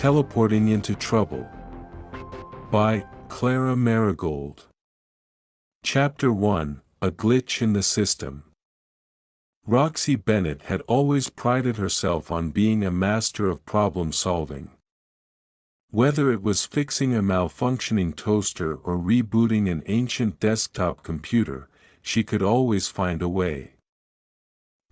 Teleporting into Trouble. By Clara Marigold. Chapter 1, A Glitch in the System. Roxy Bennett had always prided herself on being a master of problem solving. Whether it was fixing a malfunctioning toaster or rebooting an ancient desktop computer, she could always find a way.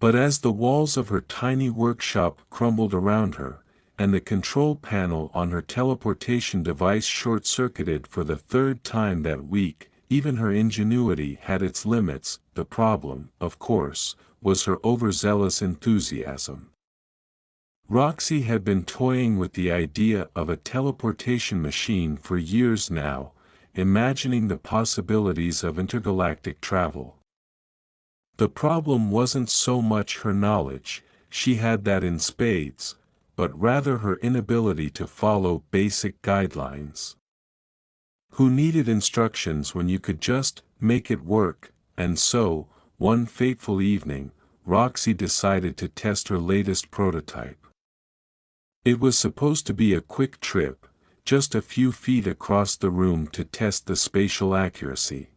But as the walls of her tiny workshop crumbled around her, and the control panel on her teleportation device short-circuited for the third time that week, even her ingenuity had its limits. The problem, of course, was her overzealous enthusiasm. Roxy had been toying with the idea of a teleportation machine for years now, imagining the possibilities of intergalactic travel. The problem wasn't so much her knowledge, she had that in spades, but rather her inability to follow basic guidelines. Who needed instructions when you could just make it work? And so, one fateful evening, Roxy decided to test her latest prototype. It was supposed to be a quick trip, just a few feet across the room to test the spatial accuracy.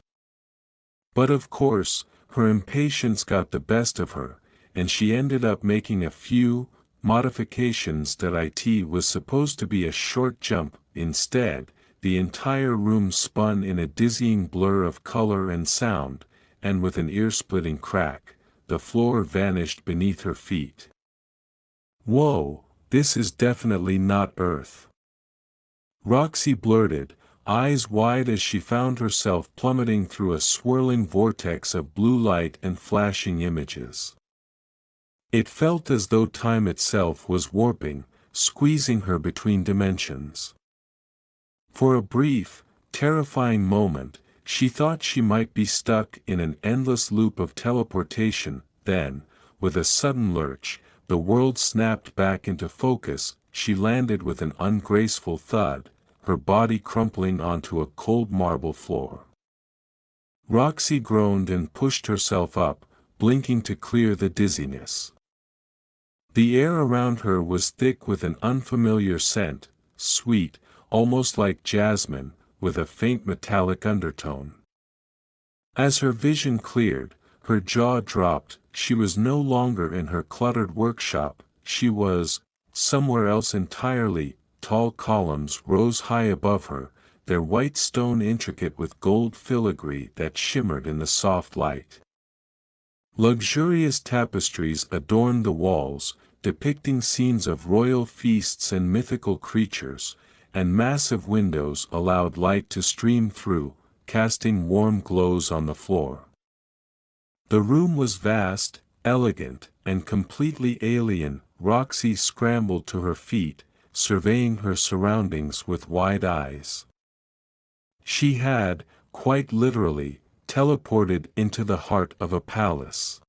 But of course, her impatience got the best of her, and she ended up making a few modifications that it was supposed to be a short jump. Instead, the entire room spun in a dizzying blur of color and sound, and with an ear-splitting crack, the floor vanished beneath her feet. "Whoa, this is definitely not Earth," Roxy blurted, eyes wide as she found herself plummeting through a swirling vortex of blue light and flashing images. It felt as though time itself was warping, squeezing her between dimensions. For a brief, terrifying moment, she thought she might be stuck in an endless loop of teleportation. Then, with a sudden lurch, the world snapped back into focus. She landed with an ungraceful thud, her body crumpling onto a cold marble floor. Roxy groaned and pushed herself up, blinking to clear the dizziness. The air around her was thick with an unfamiliar scent, sweet, almost like jasmine, with a faint metallic undertone. As her vision cleared, her jaw dropped. She was no longer in her cluttered workshop, she was somewhere else entirely. Tall columns rose high above her, their white stone intricate with gold filigree that shimmered in the soft light. Luxurious tapestries adorned the walls, depicting scenes of royal feasts and mythical creatures, and massive windows allowed light to stream through, casting warm glows on the floor. The room was vast, elegant, and completely alien. Roxy scrambled to her feet, surveying her surroundings with wide eyes. She had, quite literally, teleported into the heart of a palace.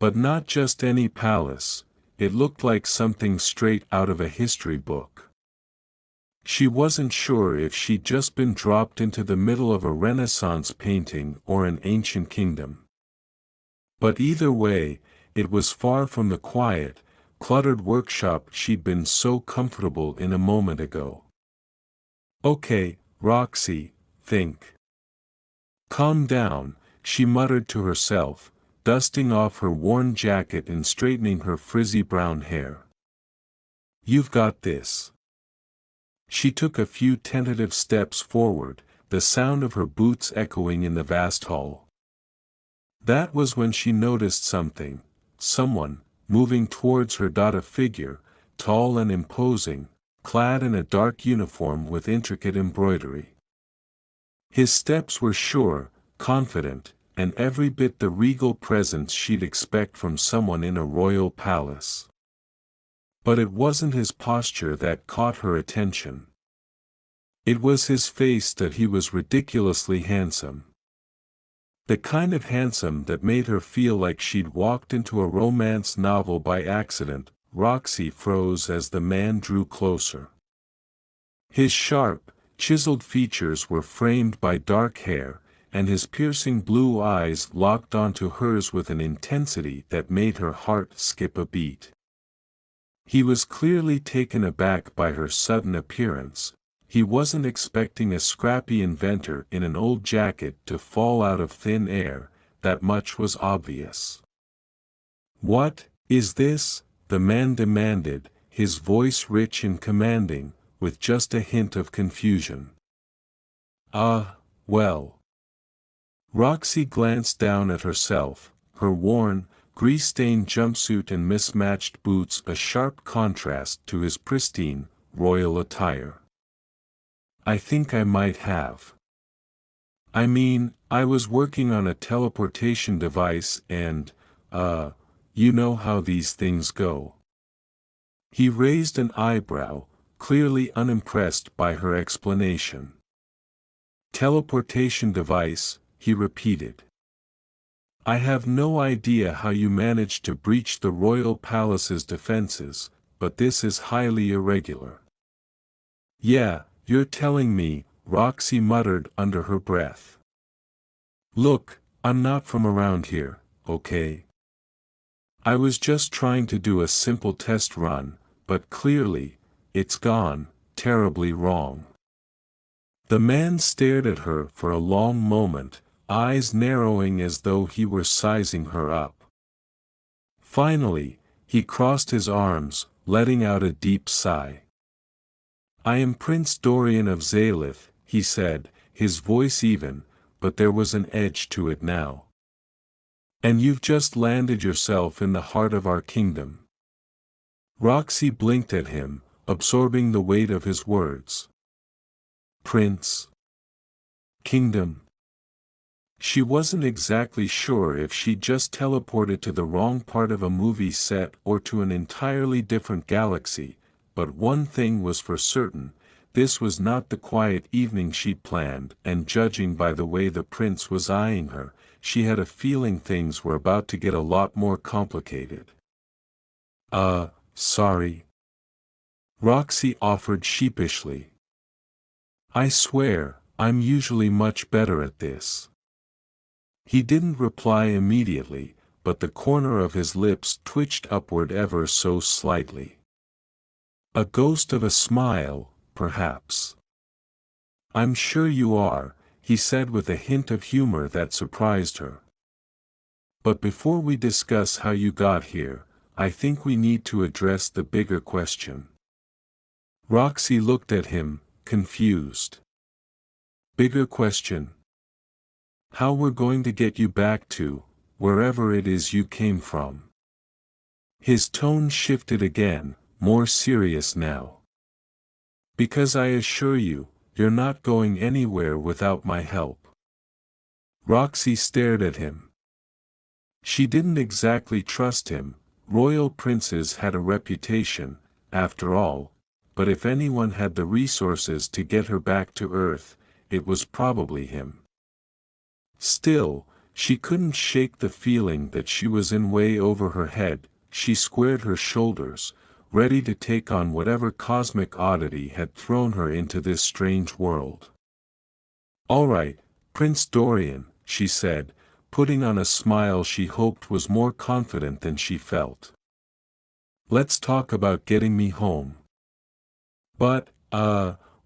But not just any palace, it looked like something straight out of a history book. She wasn't sure if she'd just been dropped into the middle of a Renaissance painting or an ancient kingdom. But either way, it was far from the quiet, cluttered workshop she'd been so comfortable in a moment ago. "Okay, Roxy, think. Calm down," she muttered to herself, dusting off her worn jacket and straightening her frizzy brown hair. "You've got this." She took a few tentative steps forward, the sound of her boots echoing in the vast hall. That was when she noticed someone, moving towards her. A figure, tall and imposing, clad in a dark uniform with intricate embroidery. His steps were sure, confident, and every bit the regal presence she'd expect from someone in a royal palace. But it wasn't his posture that caught her attention. It was his face. That he was ridiculously handsome. The kind of handsome that made her feel like she'd walked into a romance novel by accident. Roxy froze as the man drew closer. His sharp, chiseled features were framed by dark hair, and his piercing blue eyes locked onto hers with an intensity that made her heart skip a beat. He was clearly taken aback by her sudden appearance. He wasn't expecting a scrappy inventor in an old jacket to fall out of thin air, that much was obvious. "What is this?" the man demanded, his voice rich and commanding, with just a hint of confusion. Well. Roxy glanced down at herself, her worn, grease-stained jumpsuit and mismatched boots a sharp contrast to his pristine, royal attire. "I think I might have. I mean, I was working on a teleportation device and, you know how these things go." He raised an eyebrow, clearly unimpressed by her explanation. "Teleportation device," he repeated. "I have no idea how you managed to breach the royal palace's defenses, but this is highly irregular." "Yeah, you're telling me," Roxy muttered under her breath. "Look, I'm not from around here, okay? I was just trying to do a simple test run, but clearly, it's gone terribly wrong." The man stared at her for a long moment, eyes narrowing as though he were sizing her up. Finally, he crossed his arms, letting out a deep sigh. "I am Prince Dorian of Zalith," he said, his voice even, but there was an edge to it now. "And you've just landed yourself in the heart of our kingdom." Roxy blinked at him, absorbing the weight of his words. Prince. Kingdom. She wasn't exactly sure if she'd just teleported to the wrong part of a movie set or to an entirely different galaxy, but one thing was for certain, this was not the quiet evening she'd planned, and judging by the way the prince was eyeing her, she had a feeling things were about to get a lot more complicated. Sorry," Roxy offered sheepishly. "I swear, I'm usually much better at this." He didn't reply immediately, but the corner of his lips twitched upward ever so slightly. A ghost of a smile, perhaps. "I'm sure you are," he said with a hint of humor that surprised her. "But before we discuss how you got here, I think we need to address the bigger question." Roxy looked at him, confused. "Bigger question?" "How we're going to get you back to, wherever it is you came from." His tone shifted again, more serious now. "Because I assure you, you're not going anywhere without my help." Roxy stared at him. She didn't exactly trust him. Royal princes had a reputation, after all, but if anyone had the resources to get her back to Earth, it was probably him. Still, she couldn't shake the feeling that she was in way over her head. She squared her shoulders, ready to take on whatever cosmic oddity had thrown her into this strange world. "All right, Prince Dorian," she said, putting on a smile she hoped was more confident than she felt. "Let's talk about getting me home. But,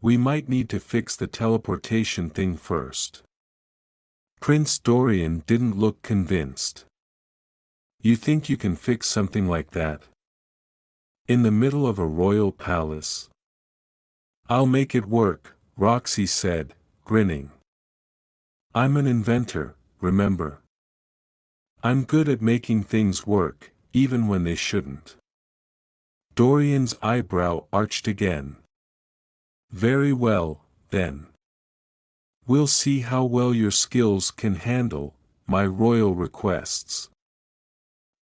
we might need to fix the teleportation thing first." Prince Dorian didn't look convinced. "You think you can fix something like that? In the middle of a royal palace?" "I'll make it work," Roxy said, grinning. "I'm an inventor, remember? I'm good at making things work, even when they shouldn't." Dorian's eyebrow arched again. "Very well, then. We'll see how well your skills can handle my royal requests."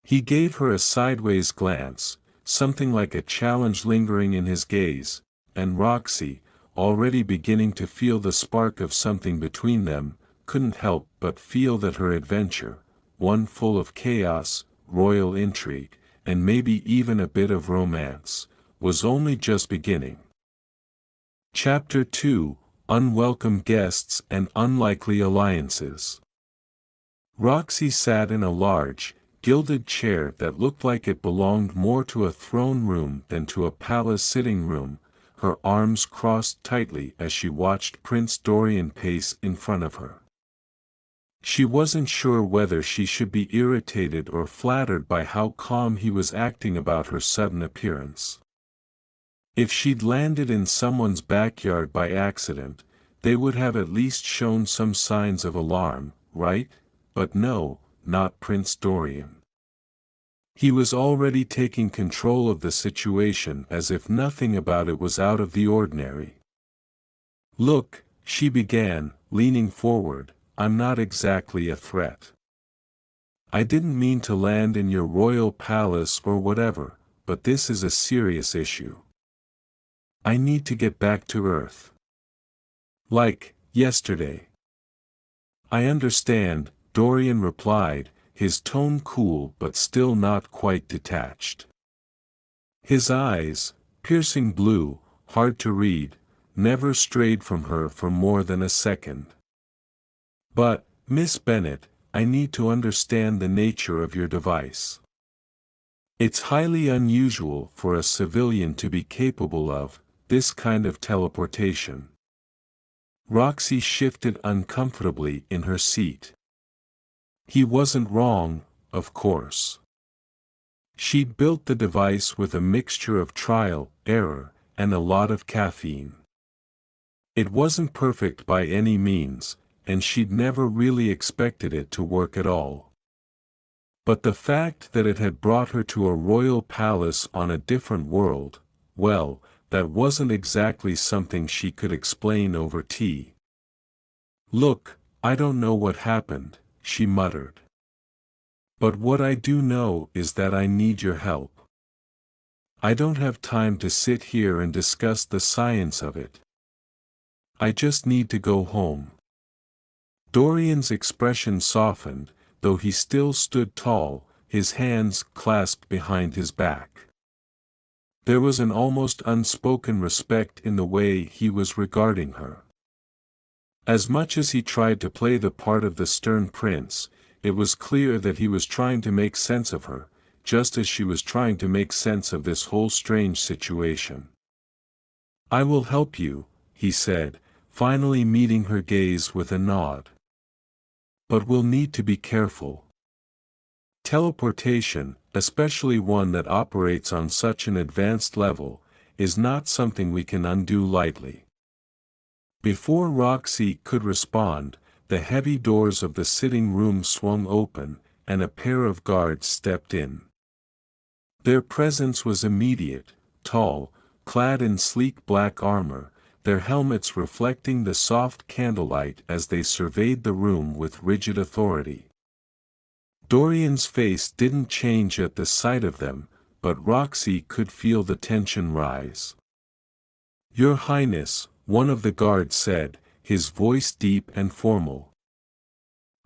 He gave her a sideways glance, something like a challenge lingering in his gaze, and Roxy, already beginning to feel the spark of something between them, couldn't help but feel that her adventure, one full of chaos, royal intrigue, and maybe even a bit of romance, was only just beginning. Chapter 2: Unwelcome Guests and Unlikely Alliances. Roxy sat in a large, gilded chair that looked like it belonged more to a throne room than to a palace sitting room, her arms crossed tightly as she watched Prince Dorian pace in front of her. She wasn't sure whether she should be irritated or flattered by how calm he was acting about her sudden appearance. If she'd landed in someone's backyard by accident, they would have at least shown some signs of alarm, right? But no, not Prince Dorian. He was already taking control of the situation as if nothing about it was out of the ordinary. "Look," she began, leaning forward, "I'm not exactly a threat. I didn't mean to land in your royal palace or whatever, but this is a serious issue. I need to get back to Earth. Like, yesterday." "I understand," Dorian replied, his tone cool but still not quite detached. His eyes, piercing blue, hard to read, never strayed from her for more than a second. "But, Miss Bennet, I need to understand the nature of your device. It's highly unusual for a civilian to be capable of this kind of teleportation." Roxy shifted uncomfortably in her seat. He wasn't wrong, of course. She'd built the device with a mixture of trial, error, and a lot of caffeine. It wasn't perfect by any means, and she'd never really expected it to work at all. But the fact that it had brought her to a royal palace on a different world, well, that wasn't exactly something she could explain over tea. "Look, I don't know what happened," she muttered. "But what I do know is that I need your help. I don't have time to sit here and discuss the science of it. I just need to go home." Dorian's expression softened, though he still stood tall, his hands clasped behind his back. There was an almost unspoken respect in the way he was regarding her. As much as he tried to play the part of the stern prince, it was clear that he was trying to make sense of her, just as she was trying to make sense of this whole strange situation. "I will help you," he said, finally meeting her gaze with a nod. "But we'll need to be careful. Teleportation, especially one that operates on such an advanced level, is not something we can undo lightly." Before Roxy could respond, the heavy doors of the sitting room swung open, and a pair of guards stepped in. Their presence was immediate, tall, clad in sleek black armor, their helmets reflecting the soft candlelight as they surveyed the room with rigid authority. Dorian's face didn't change at the sight of them, but Roxy could feel the tension rise. "Your Highness," one of the guards said, his voice deep and formal.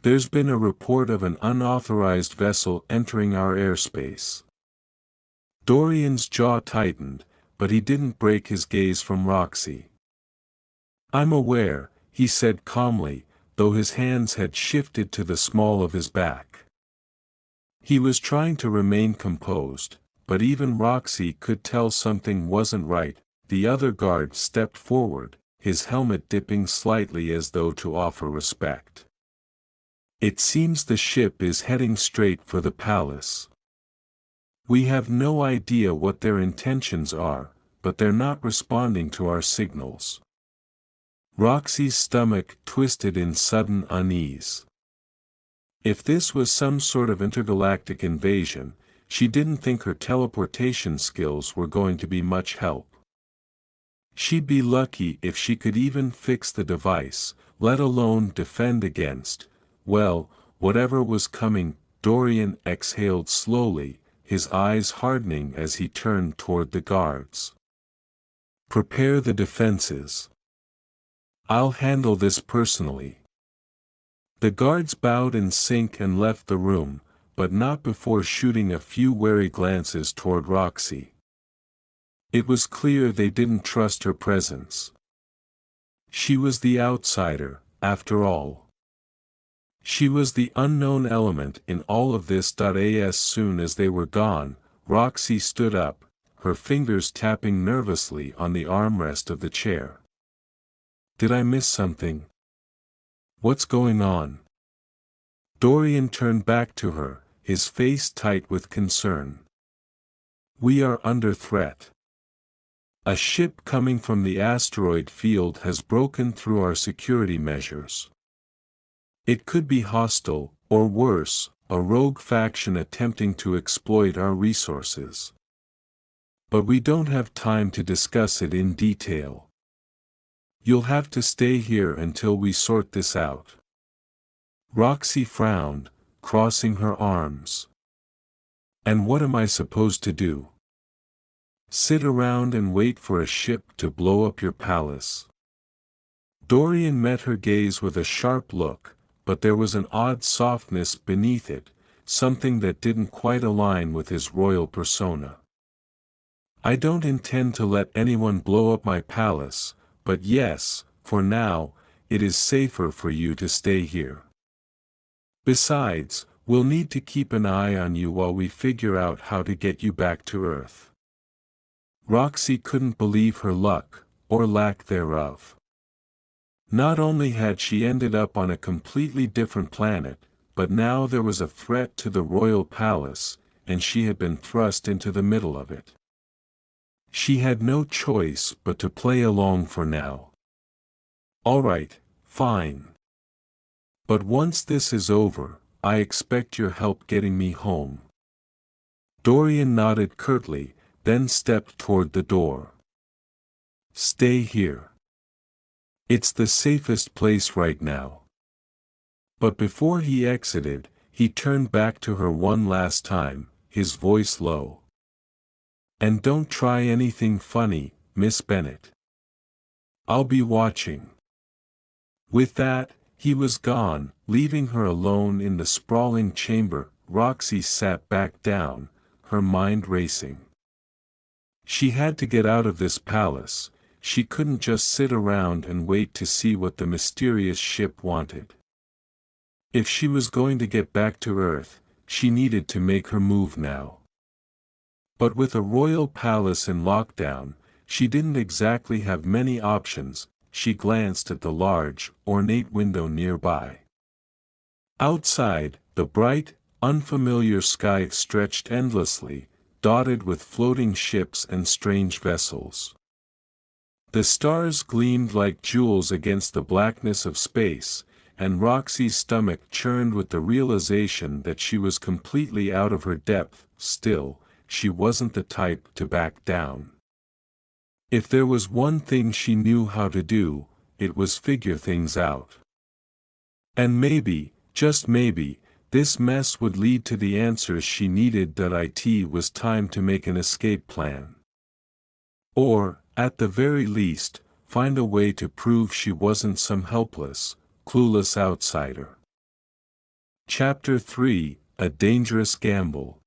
"There's been a report of an unauthorized vessel entering our airspace." Dorian's jaw tightened, but he didn't break his gaze from Roxy. "I'm aware," he said calmly, though his hands had shifted to the small of his back. He was trying to remain composed, but even Roxy could tell something wasn't right. The other guard stepped forward, his helmet dipping slightly as though to offer respect. "It seems the ship is heading straight for the palace. We have no idea what their intentions are, but they're not responding to our signals." Roxy's stomach twisted in sudden unease. If this was some sort of intergalactic invasion, she didn't think her teleportation skills were going to be much help. She'd be lucky if she could even fix the device, let alone defend against, well, whatever was coming. Dorian exhaled slowly, his eyes hardening as he turned toward the guards. "Prepare the defenses. I'll handle this personally." The guards bowed in sync and left the room, but not before shooting a few wary glances toward Roxy. It was clear they didn't trust her presence. She was the outsider, after all. She was the unknown element in all of this. As soon as they were gone, Roxy stood up, her fingers tapping nervously on the armrest of the chair. Did I miss something? What's going on? Dorian turned back to her, his face tight with concern. We are under threat. A ship coming from the asteroid field has broken through our security measures. It could be hostile, or worse, a rogue faction attempting to exploit our resources. But we don't have time to discuss it in detail. You'll have to stay here until we sort this out. Roxy frowned, crossing her arms. And what am I supposed to do? Sit around and wait for a ship to blow up your palace? Dorian met her gaze with a sharp look, but there was an odd softness beneath it, something that didn't quite align with his royal persona. I don't intend to let anyone blow up my palace, but yes, for now, it is safer for you to stay here. Besides, we'll need to keep an eye on you while we figure out how to get you back to Earth. Roxy couldn't believe her luck, or lack thereof. Not only had she ended up on a completely different planet, but now there was a threat to the royal palace, and she had been thrust into the middle of it. She had no choice but to play along for now. All right, fine. But once this is over, I expect your help getting me home. Dorian nodded curtly, then stepped toward the door. Stay here. It's the safest place right now. But before he exited, he turned back to her one last time, his voice low. And don't try anything funny, Miss Bennet. I'll be watching. With that, he was gone, leaving her alone in the sprawling chamber. Roxy sat back down, her mind racing. She had to get out of this palace. She couldn't just sit around and wait to see what the mysterious ship wanted. If she was going to get back to Earth, she needed to make her move now. But with a royal palace in lockdown, she didn't exactly have many options. She glanced at the large, ornate window nearby. Outside, the bright, unfamiliar sky stretched endlessly, dotted with floating ships and strange vessels. The stars gleamed like jewels against the blackness of space, and Roxy's stomach churned with the realization that she was completely out of her depth. Still, she wasn't the type to back down. If there was one thing she knew how to do, it was figure things out. And maybe, just maybe, this mess would lead to the answers she needed. It was time to make an escape plan. Or, at the very least, find a way to prove she wasn't some helpless, clueless outsider. Chapter 3: A Dangerous Gamble.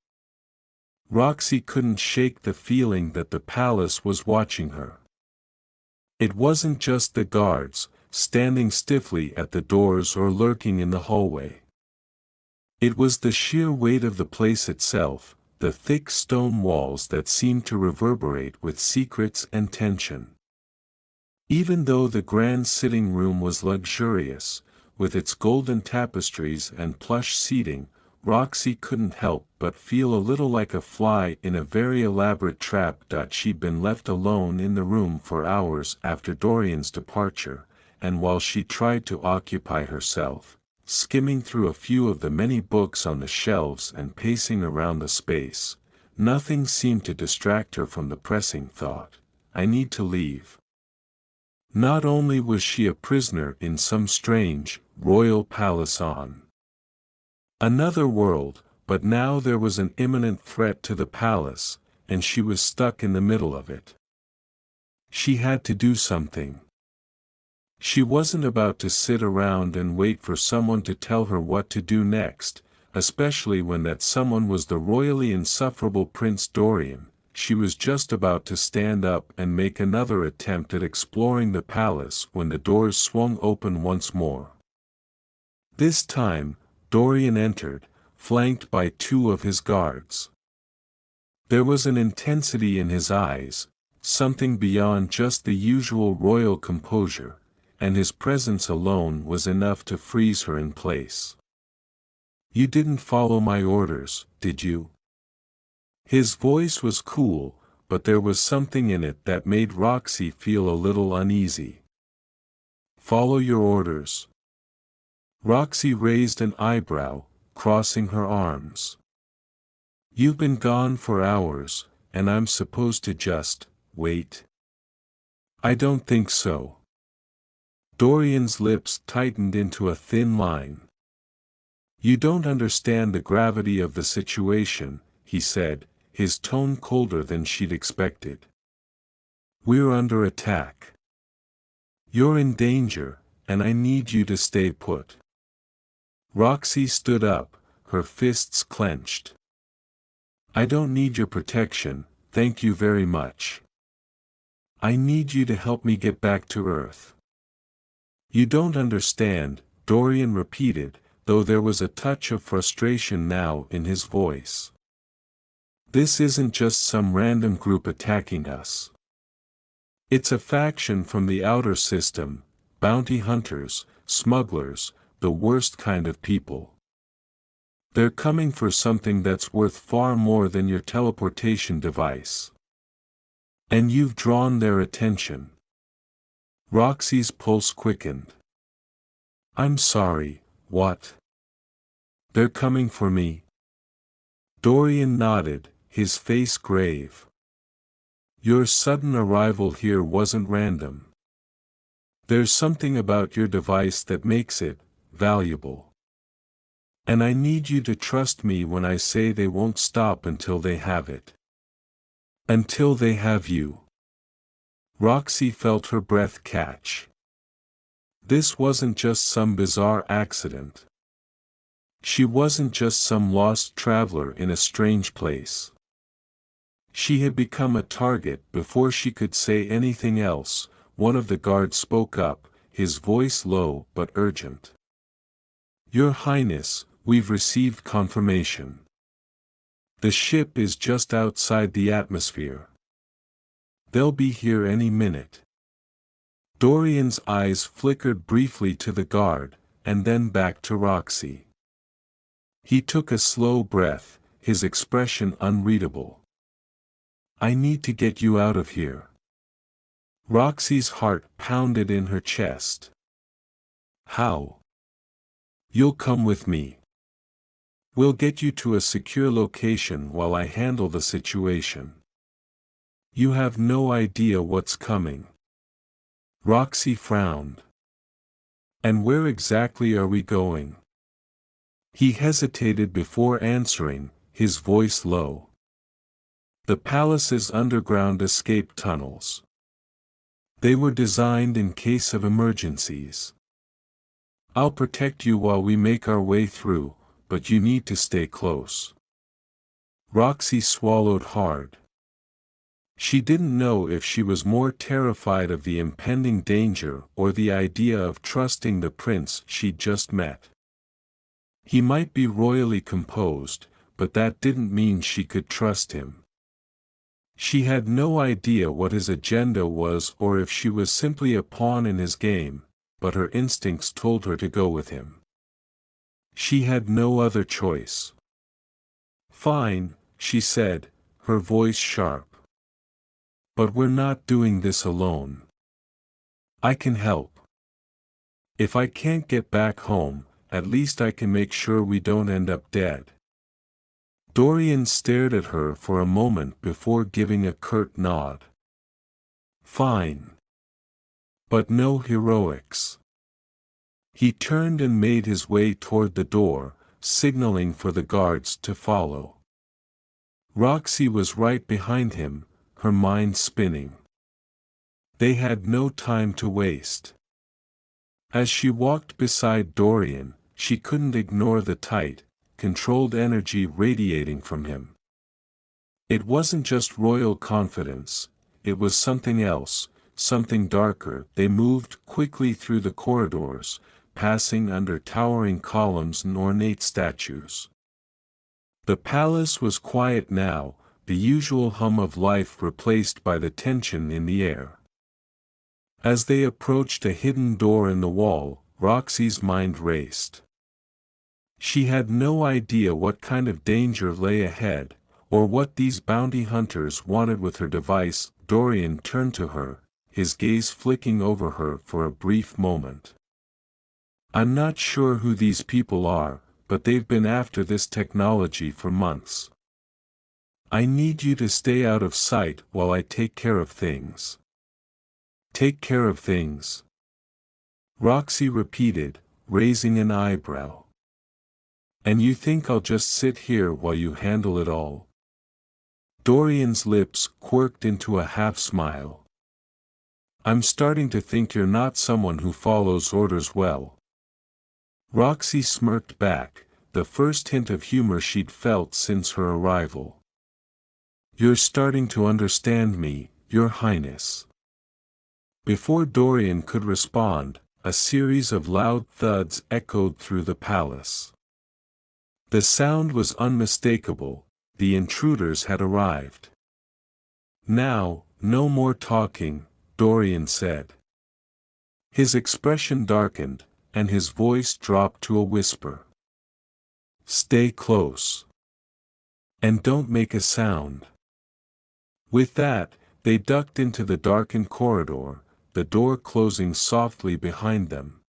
Roxy couldn't shake the feeling that the palace was watching her. It wasn't just the guards, standing stiffly at the doors or lurking in the hallway. It was the sheer weight of the place itself, the thick stone walls that seemed to reverberate with secrets and tension. Even though the grand sitting room was luxurious, with its golden tapestries and plush seating, Roxy couldn't help but feel a little like a fly in a very elaborate trap. She'd been left alone in the room for hours after Dorian's departure, and while she tried to occupy herself, skimming through a few of the many books on the shelves and pacing around the space, nothing seemed to distract her from the pressing thought, I need to leave. Not only was she a prisoner in some strange, royal palace on another world, but now there was an imminent threat to the palace, and she was stuck in the middle of it. She had to do something. She wasn't about to sit around and wait for someone to tell her what to do next, especially when that someone was the royally insufferable Prince Dorian. She was just about to stand up and make another attempt at exploring the palace when the doors swung open once more. This time, Dorian entered, flanked by two of his guards. There was an intensity in his eyes, something beyond just the usual royal composure, and his presence alone was enough to freeze her in place. "You didn't follow my orders, did you?" His voice was cool, but there was something in it that made Roxy feel a little uneasy. "Follow your orders." Roxy raised an eyebrow, crossing her arms. "You've been gone for hours, and I'm supposed to just wait?" "I don't think so." Dorian's lips tightened into a thin line. "You don't understand the gravity of the situation," he said, his tone colder than she'd expected. "We're under attack. You're in danger, and I need you to stay put." Roxy stood up, her fists clenched. "I don't need your protection, thank you very much. I need you to help me get back to Earth." "You don't understand," Dorian repeated, though there was a touch of frustration now in his voice. "This isn't just some random group attacking us. It's a faction from the outer system, bounty hunters, smugglers, the worst kind of people. They're coming for something that's worth far more than your teleportation device. And you've drawn their attention." Roxy's pulse quickened. "I'm sorry, what?" "They're coming for me." Dorian nodded, his face grave. "Your sudden arrival here wasn't random. There's something about your device that makes it valuable. And I need you to trust me when I say they won't stop until they have it. Until they have you." Roxy felt her breath catch. This wasn't just some bizarre accident. She wasn't just some lost traveler in a strange place. She had become a target before she could say anything else. One of the guards spoke up, his voice low but urgent. "Your Highness, we've received confirmation. The ship is just outside the atmosphere. They'll be here any minute." Dorian's eyes flickered briefly to the guard, and then back to Roxy. He took a slow breath, his expression unreadable. "I need to get you out of here." Roxy's heart pounded in her chest. "How?" "You'll come with me. We'll get you to a secure location while I handle the situation. You have no idea what's coming." Roxy frowned. "And where exactly are we going?" He hesitated before answering, his voice low. "The palace's underground escape tunnels. They were designed in case of emergencies. I'll protect you while we make our way through, but you need to stay close." Roxy swallowed hard. She didn't know if she was more terrified of the impending danger or the idea of trusting the prince she'd just met. He might be royally composed, but that didn't mean she could trust him. She had no idea what his agenda was or if she was simply a pawn in his game, but her instincts told her to go with him. She had no other choice. "Fine," she said, her voice sharp. "But we're not doing this alone. I can help. If I can't get back home, at least I can make sure we don't end up dead." Dorian stared at her for a moment before giving a curt nod. "Fine. But no heroics." He turned and made his way toward the door, signaling for the guards to follow. Roxy was right behind him, her mind spinning. They had no time to waste. As she walked beside Dorian, she couldn't ignore the tight, controlled energy radiating from him. It wasn't just royal confidence, it was something else, something darker. They moved quickly through the corridors, passing under towering columns and ornate statues. The palace was quiet now, the usual hum of life replaced by the tension in the air. As they approached a hidden door in the wall, Roxy's mind raced. She had no idea what kind of danger lay ahead, or what these bounty hunters wanted with her device. Dorian turned to her, his gaze flicking over her for a brief moment. "I'm not sure who these people are, but they've been after this technology for months. I need you to stay out of sight while I take care of things." "Take care of things?" Roxy repeated, raising an eyebrow. "And you think I'll just sit here while you handle it all?" Dorian's lips quirked into a half-smile. "I'm starting to think you're not someone who follows orders well." Roxy smirked back, the first hint of humor she'd felt since her arrival. "You're starting to understand me, Your Highness." Before Dorian could respond, a series of loud thuds echoed through the palace. The sound was unmistakable, the intruders had arrived. "Now, no more talking," Dorian said. His expression darkened, and his voice dropped to a whisper. "Stay close. And don't make a sound." With that, they ducked into the darkened corridor, the door closing softly behind them.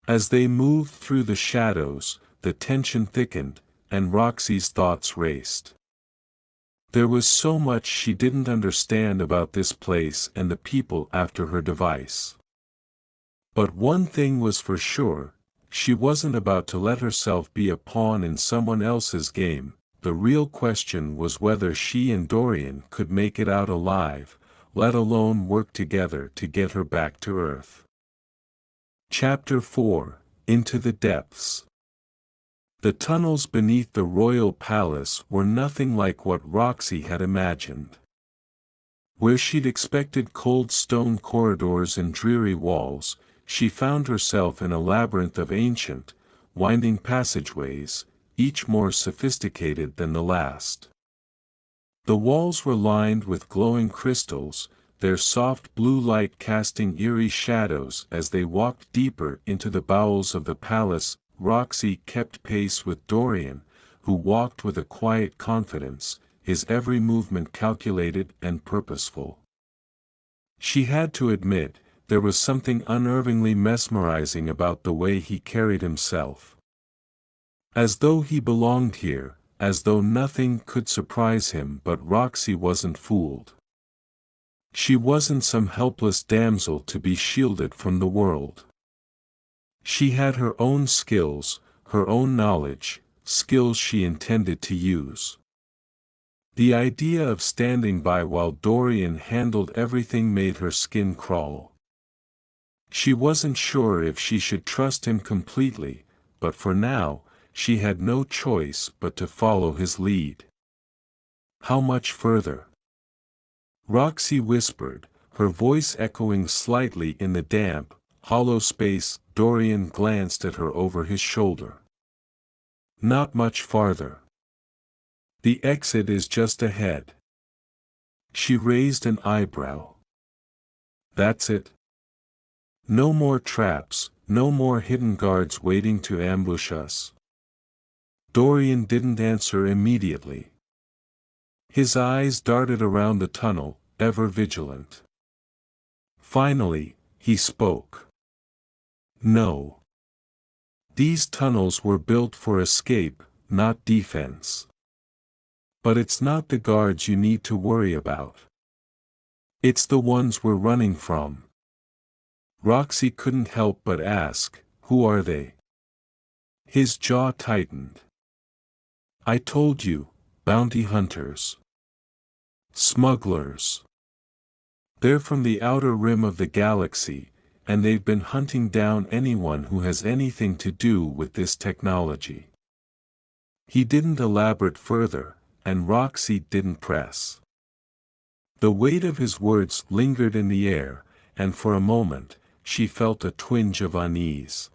As they moved through the shadows, the tension thickened, and Roxy's thoughts raced. There was so much she didn't understand about this place and the people after her device. But one thing was for sure, she wasn't about to let herself be a pawn in someone else's game. The real question was whether she and Dorian could make it out alive, let alone work together to get her back to Earth. Chapter 4: Into the Depths. The tunnels beneath the royal palace were nothing like what Roxy had imagined. Where she'd expected cold stone corridors and dreary walls, she found herself in a labyrinth of ancient, winding passageways, each more sophisticated than the last. The walls were lined with glowing crystals, their soft blue light casting eerie shadows as they walked deeper into the bowels of the palace. Roxy kept pace with Dorian, who walked with a quiet confidence, his every movement calculated and purposeful. She had to admit, there was something unnervingly mesmerizing about the way he carried himself. As though he belonged here, as though nothing could surprise him. But Roxy wasn't fooled. She wasn't some helpless damsel to be shielded from the world. She had her own skills, her own knowledge, skills she intended to use. The idea of standing by while Dorian handled everything made her skin crawl. She wasn't sure if she should trust him completely, but for now, she had no choice but to follow his lead. "How much further?" Roxy whispered, her voice echoing slightly in the damp, hollow space. Dorian glanced at her over his shoulder. "Not much farther. The exit is just ahead." She raised an eyebrow. "That's it? No more traps, no more hidden guards waiting to ambush us?" Dorian didn't answer immediately. His eyes darted around the tunnel, ever vigilant. Finally, he spoke. "No. These tunnels were built for escape, not defense. But it's not the guards you need to worry about. It's the ones we're running from." Roxy couldn't help but ask, "Who are they?" His jaw tightened. "I told you, bounty hunters. Smugglers. They're from the outer rim of the galaxy, and they've been hunting down anyone who has anything to do with this technology." He didn't elaborate further, and Roxy didn't press. The weight of his words lingered in the air, and for a moment, she felt a twinge of unease.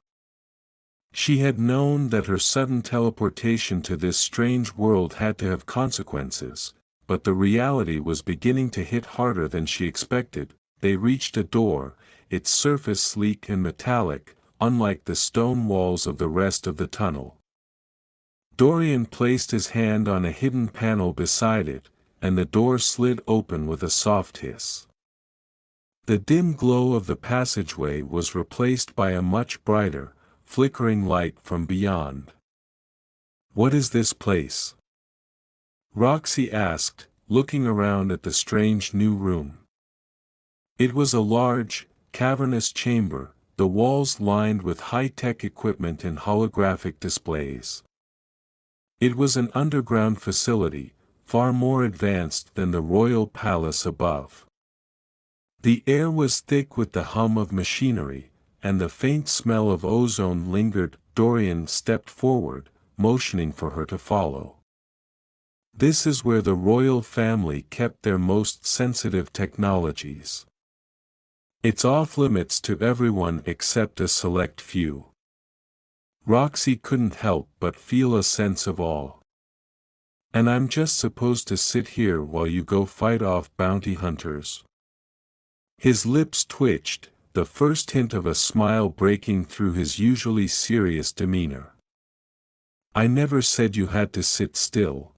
She had known that her sudden teleportation to this strange world had to have consequences, but the reality was beginning to hit harder than she expected. They reached a door, its surface sleek and metallic, unlike the stone walls of the rest of the tunnel. Dorian placed his hand on a hidden panel beside it, and the door slid open with a soft hiss. The dim glow of the passageway was replaced by a much brighter, flickering light from beyond. "What is this place?" Roxy asked, looking around at the strange new room. It was a large, cavernous chamber, the walls lined with high-tech equipment and holographic displays. It was an underground facility, far more advanced than the royal palace above. The air was thick with the hum of machinery, and the faint smell of ozone lingered. Dorian stepped forward, motioning for her to follow. "This is where the royal family kept their most sensitive technologies. It's off-limits to everyone except a select few." Roxy couldn't help but feel a sense of awe. "And I'm just supposed to sit here while you go fight off bounty hunters?" His lips twitched, the first hint of a smile breaking through his usually serious demeanor. "I never said you had to sit still.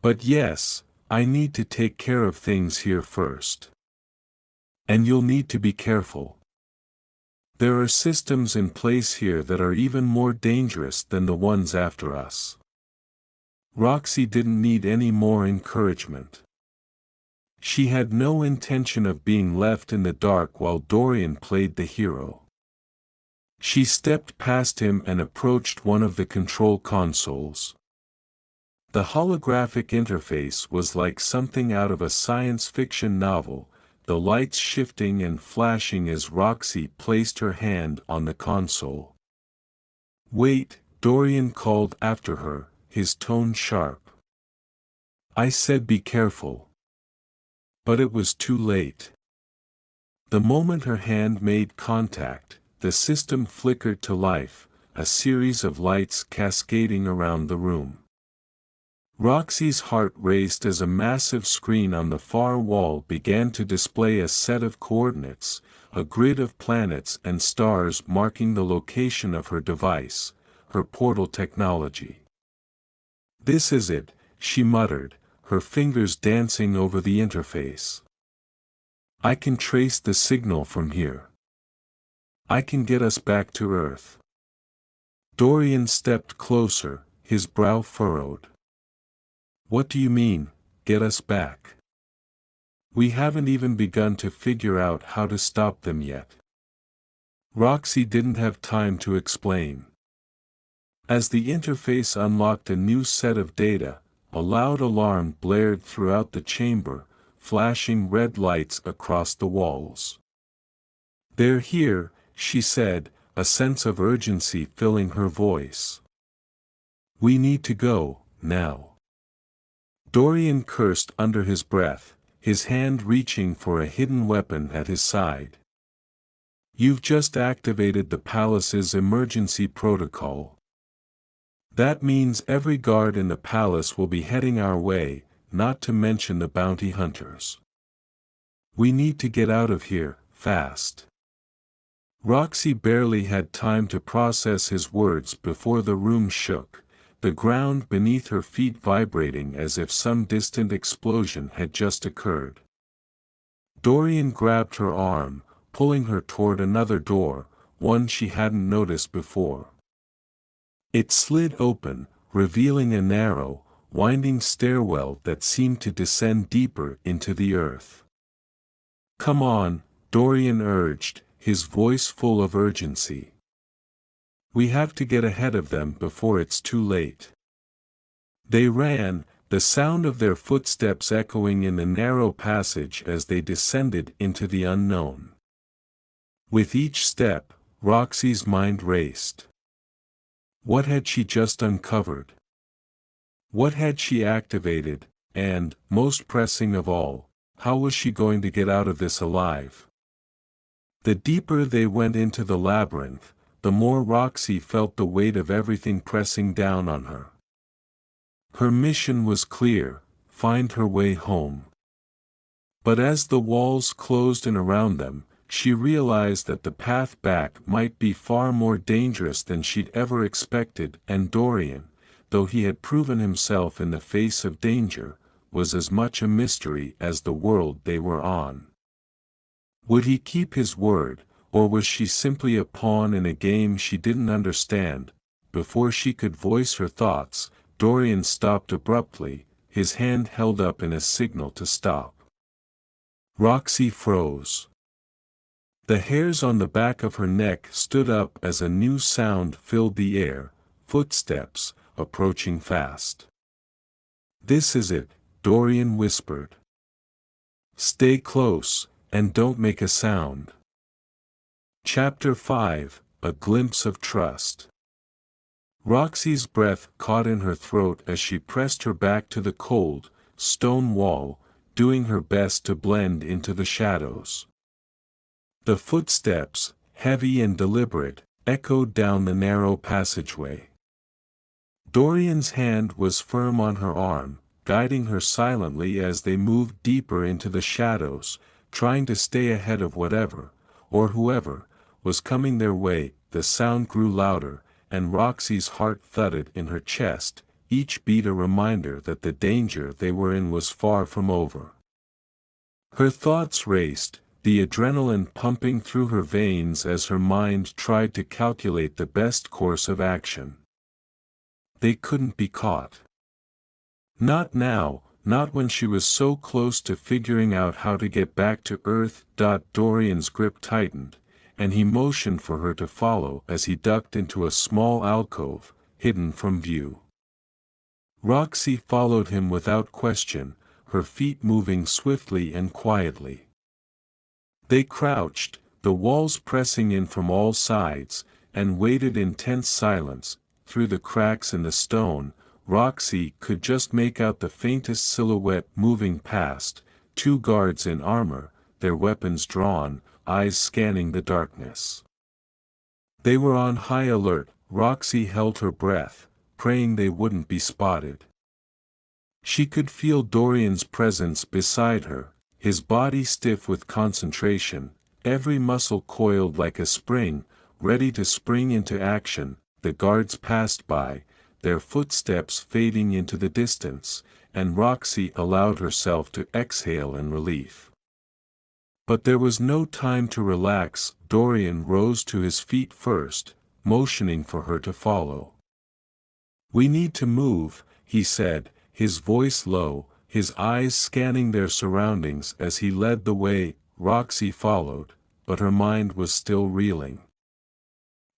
But yes, I need to take care of things here first. And you'll need to be careful. There are systems in place here that are even more dangerous than the ones after us." Roxy didn't need any more encouragement. She had no intention of being left in the dark while Dorian played the hero. She stepped past him and approached one of the control consoles. The holographic interface was like something out of a science fiction novel, the lights shifting and flashing as Roxy placed her hand on the console. "Wait," Dorian called after her, his tone sharp. "I said be careful." But it was too late. The moment her hand made contact, the system flickered to life, a series of lights cascading around the room. Roxy's heart raced as a massive screen on the far wall began to display a set of coordinates, a grid of planets and stars marking the location of her device, her portal technology. "This is it," she muttered, her fingers dancing over the interface. "I can trace the signal from here. I can get us back to Earth." Dorian stepped closer, his brow furrowed. "What do you mean, get us back? We haven't even begun to figure out how to stop them yet." Roxy didn't have time to explain. As the interface unlocked a new set of data, a loud alarm blared throughout the chamber, flashing red lights across the walls. "They're here," she said, a sense of urgency filling her voice. "We need to go, now." Dorian cursed under his breath, his hand reaching for a hidden weapon at his side. "You've just activated the palace's emergency protocol. That means every guard in the palace will be heading our way, not to mention the bounty hunters. We need to get out of here, fast." Roxy barely had time to process his words before the room shook, the ground beneath her feet vibrating as if some distant explosion had just occurred. Dorian grabbed her arm, pulling her toward another door, one she hadn't noticed before. It slid open, revealing a narrow, winding stairwell that seemed to descend deeper into the earth. "Come on," Dorian urged, his voice full of urgency. "We have to get ahead of them before it's too late." They ran, the sound of their footsteps echoing in the narrow passage as they descended into the unknown. With each step, Roxy's mind raced. What had she just uncovered? What had she activated, and, most pressing of all, how was she going to get out of this alive? The deeper they went into the labyrinth, the more Roxy felt the weight of everything pressing down on her. Her mission was clear: find her way home. But as the walls closed in around them, she realized that the path back might be far more dangerous than she'd ever expected, and Dorian, though he had proven himself in the face of danger, was as much a mystery as the world they were on. Would he keep his word, or was she simply a pawn in a game she didn't understand? Before she could voice her thoughts, Dorian stopped abruptly, his hand held up in a signal to stop. Roxy froze. The hairs on the back of her neck stood up as a new sound filled the air: footsteps, approaching fast. "This is it," Dorian whispered. "Stay close, and don't make a sound." Chapter 5: A Glimpse of Trust. Roxy's breath caught in her throat as she pressed her back to the cold, stone wall, doing her best to blend into the shadows. The footsteps, heavy and deliberate, echoed down the narrow passageway. Dorian's hand was firm on her arm, guiding her silently as they moved deeper into the shadows, trying to stay ahead of whatever, or whoever, was coming their way. The sound grew louder, and Roxy's heart thudded in her chest, each beat a reminder that the danger they were in was far from over. Her thoughts raced, the adrenaline pumping through her veins as her mind tried to calculate the best course of action. They couldn't be caught. Not now, not when she was so close to figuring out how to get back to Earth. Dorian's grip tightened, and he motioned for her to follow as he ducked into a small alcove, hidden from view. Roxy followed him without question, her feet moving swiftly and quietly. They crouched, the walls pressing in from all sides, and waited in tense silence. Through the cracks in the stone, Roxy could just make out the faintest silhouette moving past: two guards in armor, their weapons drawn, eyes scanning the darkness. They were on high alert. Roxy held her breath, praying they wouldn't be spotted. She could feel Dorian's presence beside her, his body stiff with concentration, every muscle coiled like a spring, ready to spring into action. The guards passed by, their footsteps fading into the distance, and Roxy allowed herself to exhale in relief. But there was no time to relax. Dorian rose to his feet first, motioning for her to follow. "We need to move," he said, his voice low, his eyes scanning their surroundings as he led the way. Roxy followed, but her mind was still reeling.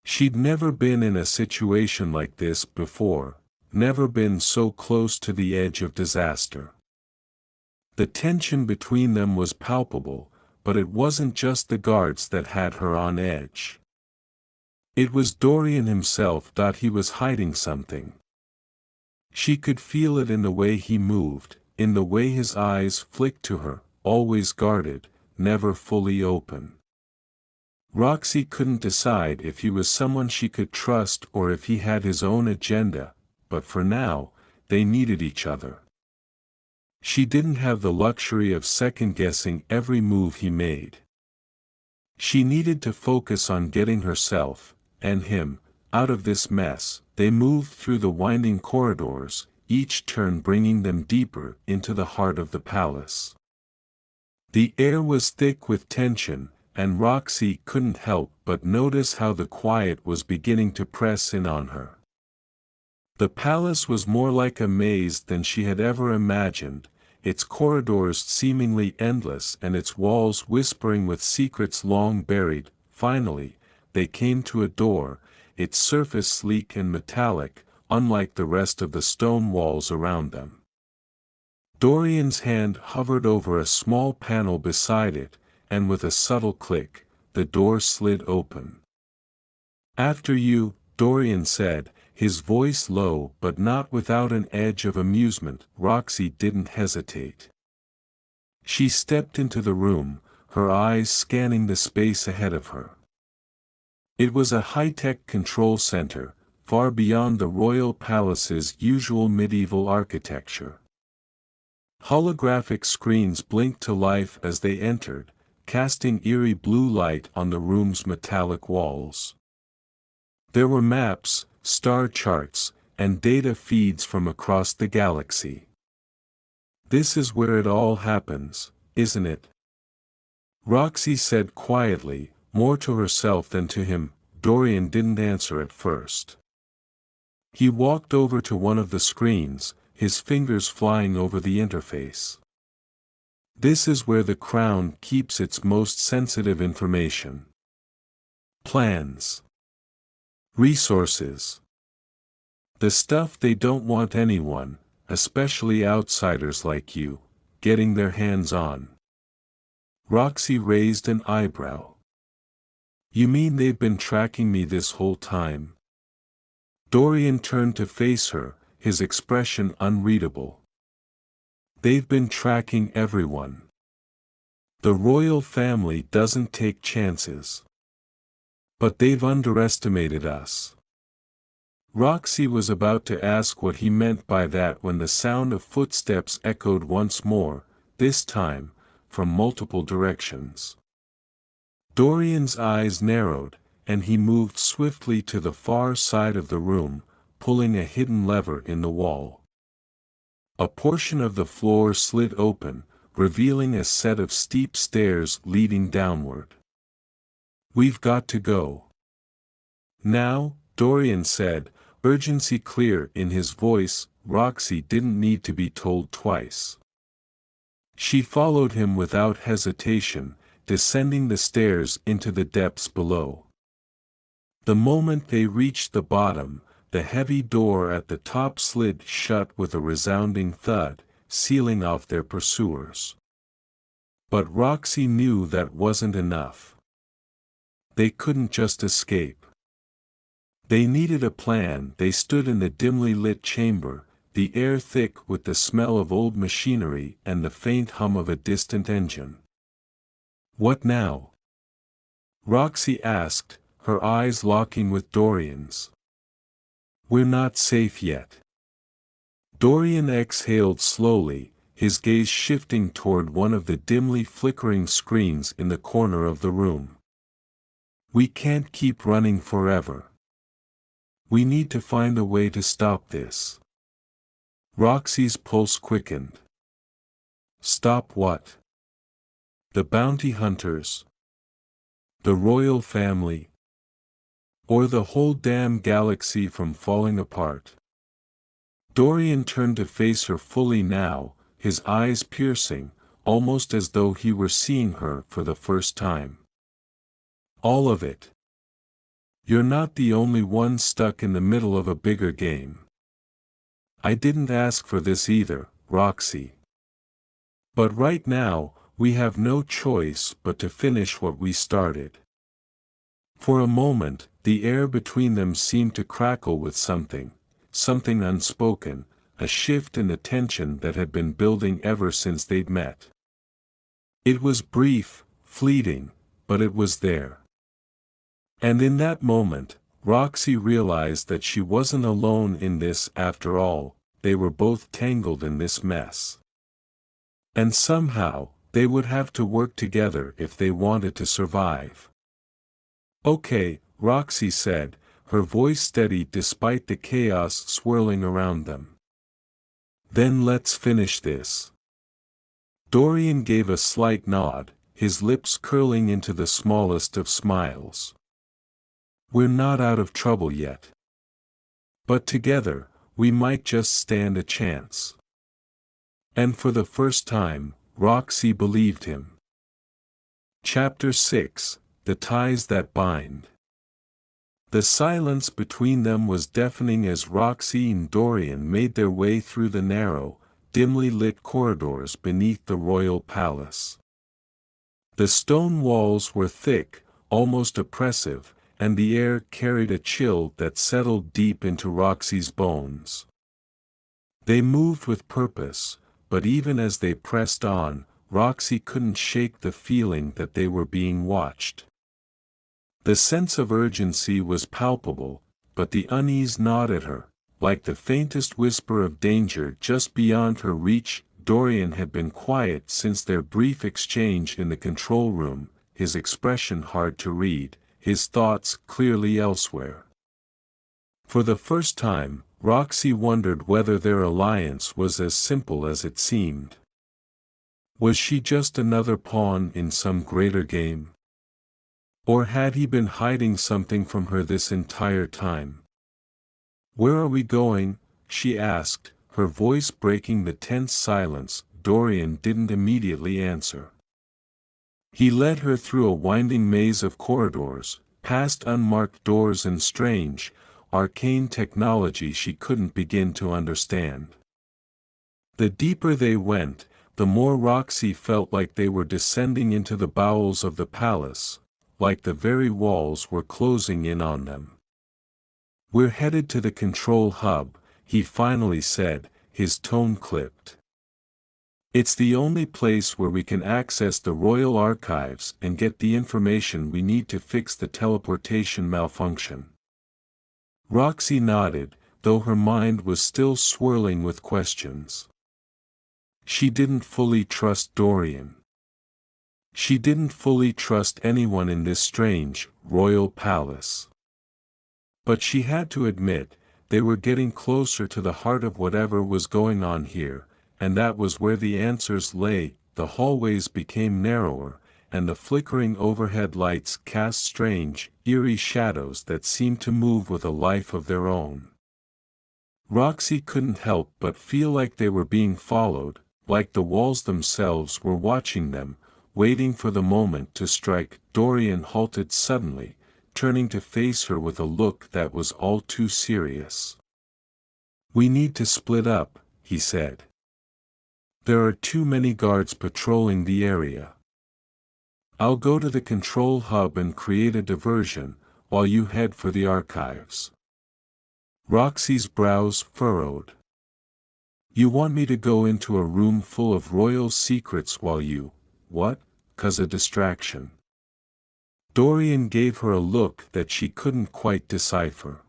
She'd never been in a situation like this before, never been so close to the edge of disaster. The tension between them was palpable, but it wasn't just the guards that had her on edge. It was Dorian himself. He was hiding something. She could feel it in the way he moved, in the way his eyes flicked to her, always guarded, never fully open. Roxy couldn't decide if he was someone she could trust or if he had his own agenda, but for now, they needed each other. She didn't have the luxury of second-guessing every move he made. She needed to focus on getting herself, and him, out of this mess. They moved through the winding corridors, each turn bringing them deeper into the heart of the palace. The air was thick with tension, and Roxy couldn't help but notice how the quiet was beginning to press in on her. The palace was more like a maze than she had ever imagined, its corridors seemingly endless and its walls whispering with secrets long buried. Finally, they came to a door, its surface sleek and metallic, unlike the rest of the stone walls around them. Dorian's hand hovered over a small panel beside it, and with a subtle click, the door slid open. "After you," Dorian said, his voice low but not without an edge of amusement. Roxy didn't hesitate. She stepped into the room, her eyes scanning the space ahead of her. It was a high-tech control center, far beyond the royal palace's usual medieval architecture. Holographic screens blinked to life as they entered, casting eerie blue light on the room's metallic walls. There were maps, star charts, and data feeds from across the galaxy. "This is where it all happens, isn't it?" Roxy said quietly, more to herself than to him. Dorian didn't answer at first. He walked over to one of the screens, his fingers flying over the interface. "This is where the Crown keeps its most sensitive information. Plans. Resources. The stuff they don't want anyone, especially outsiders like you, getting their hands on." Roxy raised an eyebrow. "You mean they've been tracking me this whole time?" Dorian turned to face her, his expression unreadable. "They've been tracking everyone. The royal family doesn't take chances. But they've underestimated us." Roxy was about to ask what he meant by that when the sound of footsteps echoed once more, this time, from multiple directions. Dorian's eyes narrowed, and he moved swiftly to the far side of the room, pulling a hidden lever in the wall. A portion of the floor slid open, revealing a set of steep stairs leading downward. "We've got to go now," Dorian said, urgency clear in his voice. Roxy didn't need to be told twice. She followed him without hesitation, descending the stairs into the depths below. The moment they reached the bottom, the heavy door at the top slid shut with a resounding thud, sealing off their pursuers. But Roxy knew that wasn't enough. They couldn't just escape. They needed a plan. They stood in the dimly lit chamber, the air thick with the smell of old machinery and the faint hum of a distant engine. "What now?" Roxy asked, her eyes locking with Dorian's. "We're not safe yet." Dorian exhaled slowly, his gaze shifting toward one of the dimly flickering screens in the corner of the room. "We can't keep running forever. We need to find a way to stop this." Roxy's pulse quickened. "Stop what? The bounty hunters? The royal family? Or the whole damn galaxy from falling apart?" Dorian turned to face her fully now, his eyes piercing, almost as though he were seeing her for the first time. "All of it. You're not the only one stuck in the middle of a bigger game. I didn't ask for this either, Roxy. But right now, we have no choice but to finish what we started." For a moment, the air between them seemed to crackle with something unspoken, a shift in the tension that had been building ever since they'd met. It was brief, fleeting, but it was there. And in that moment, Roxy realized that she wasn't alone in this after all. They were both tangled in this mess. And somehow, they would have to work together if they wanted to survive. "Okay," Roxy said, her voice steady despite the chaos swirling around them. "Then let's finish this." Dorian gave a slight nod, his lips curling into the smallest of smiles. "We're not out of trouble yet. But together, we might just stand a chance." And for the first time, Roxy believed him. Chapter 6: The Ties That Bind. The silence between them was deafening as Roxy and Dorian made their way through the narrow, dimly lit corridors beneath the royal palace. The stone walls were thick, almost oppressive, and the air carried a chill that settled deep into Roxy's bones. They moved with purpose, but even as they pressed on, Roxy couldn't shake the feeling that they were being watched. The sense of urgency was palpable, but the unease gnawed at her, like the faintest whisper of danger just beyond her reach. Dorian had been quiet since their brief exchange in the control room, his expression hard to read, his thoughts clearly elsewhere. For the first time, Roxy wondered whether their alliance was as simple as it seemed. Was she just another pawn in some greater game? Or had he been hiding something from her this entire time? "Where are we going?" she asked, her voice breaking the tense silence. Dorian didn't immediately answer. He led her through a winding maze of corridors, past unmarked doors and strange, arcane technology she couldn't begin to understand. The deeper they went, the more Roxy felt like they were descending into the bowels of the palace, like the very walls were closing in on them. "We're headed to the control hub," he finally said, his tone clipped. "It's the only place where we can access the royal archives and get the information we need to fix the teleportation malfunction." Roxy nodded, though her mind was still swirling with questions. She didn't fully trust Dorian. She didn't fully trust anyone in this strange, royal palace. But she had to admit, they were getting closer to the heart of whatever was going on here, and that was where the answers lay. The hallways became narrower, and the flickering overhead lights cast strange, eerie shadows that seemed to move with a life of their own. Roxy couldn't help but feel like they were being followed, like the walls themselves were watching them, waiting for the moment to strike. Dorian halted suddenly, turning to face her with a look that was all too serious. "We need to split up," he said. "There are too many guards patrolling the area. I'll go to the control hub and create a diversion, while you head for the archives." Roxy's brows furrowed. "You want me to go into a room full of royal secrets while you, what, 'cause a distraction?" Dorian gave her a look that she couldn't quite decipher.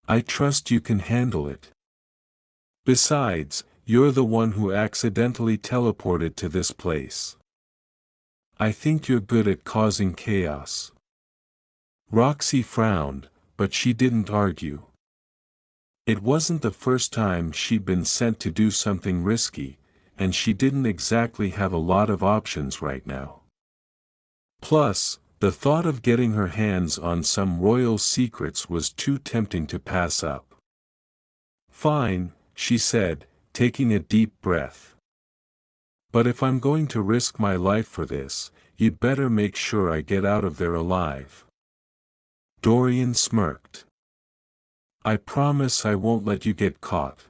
"I trust you can handle it. Besides, you're the one who accidentally teleported to this place. I think you're good at causing chaos." Roxy frowned, but she didn't argue. It wasn't the first time she'd been sent to do something risky, and she didn't exactly have a lot of options right now. Plus, the thought of getting her hands on some royal secrets was too tempting to pass up. "Fine," she said, taking a deep breath. "But if I'm going to risk my life for this, you'd better make sure I get out of there alive." Dorian smirked. "I promise I won't let you get caught."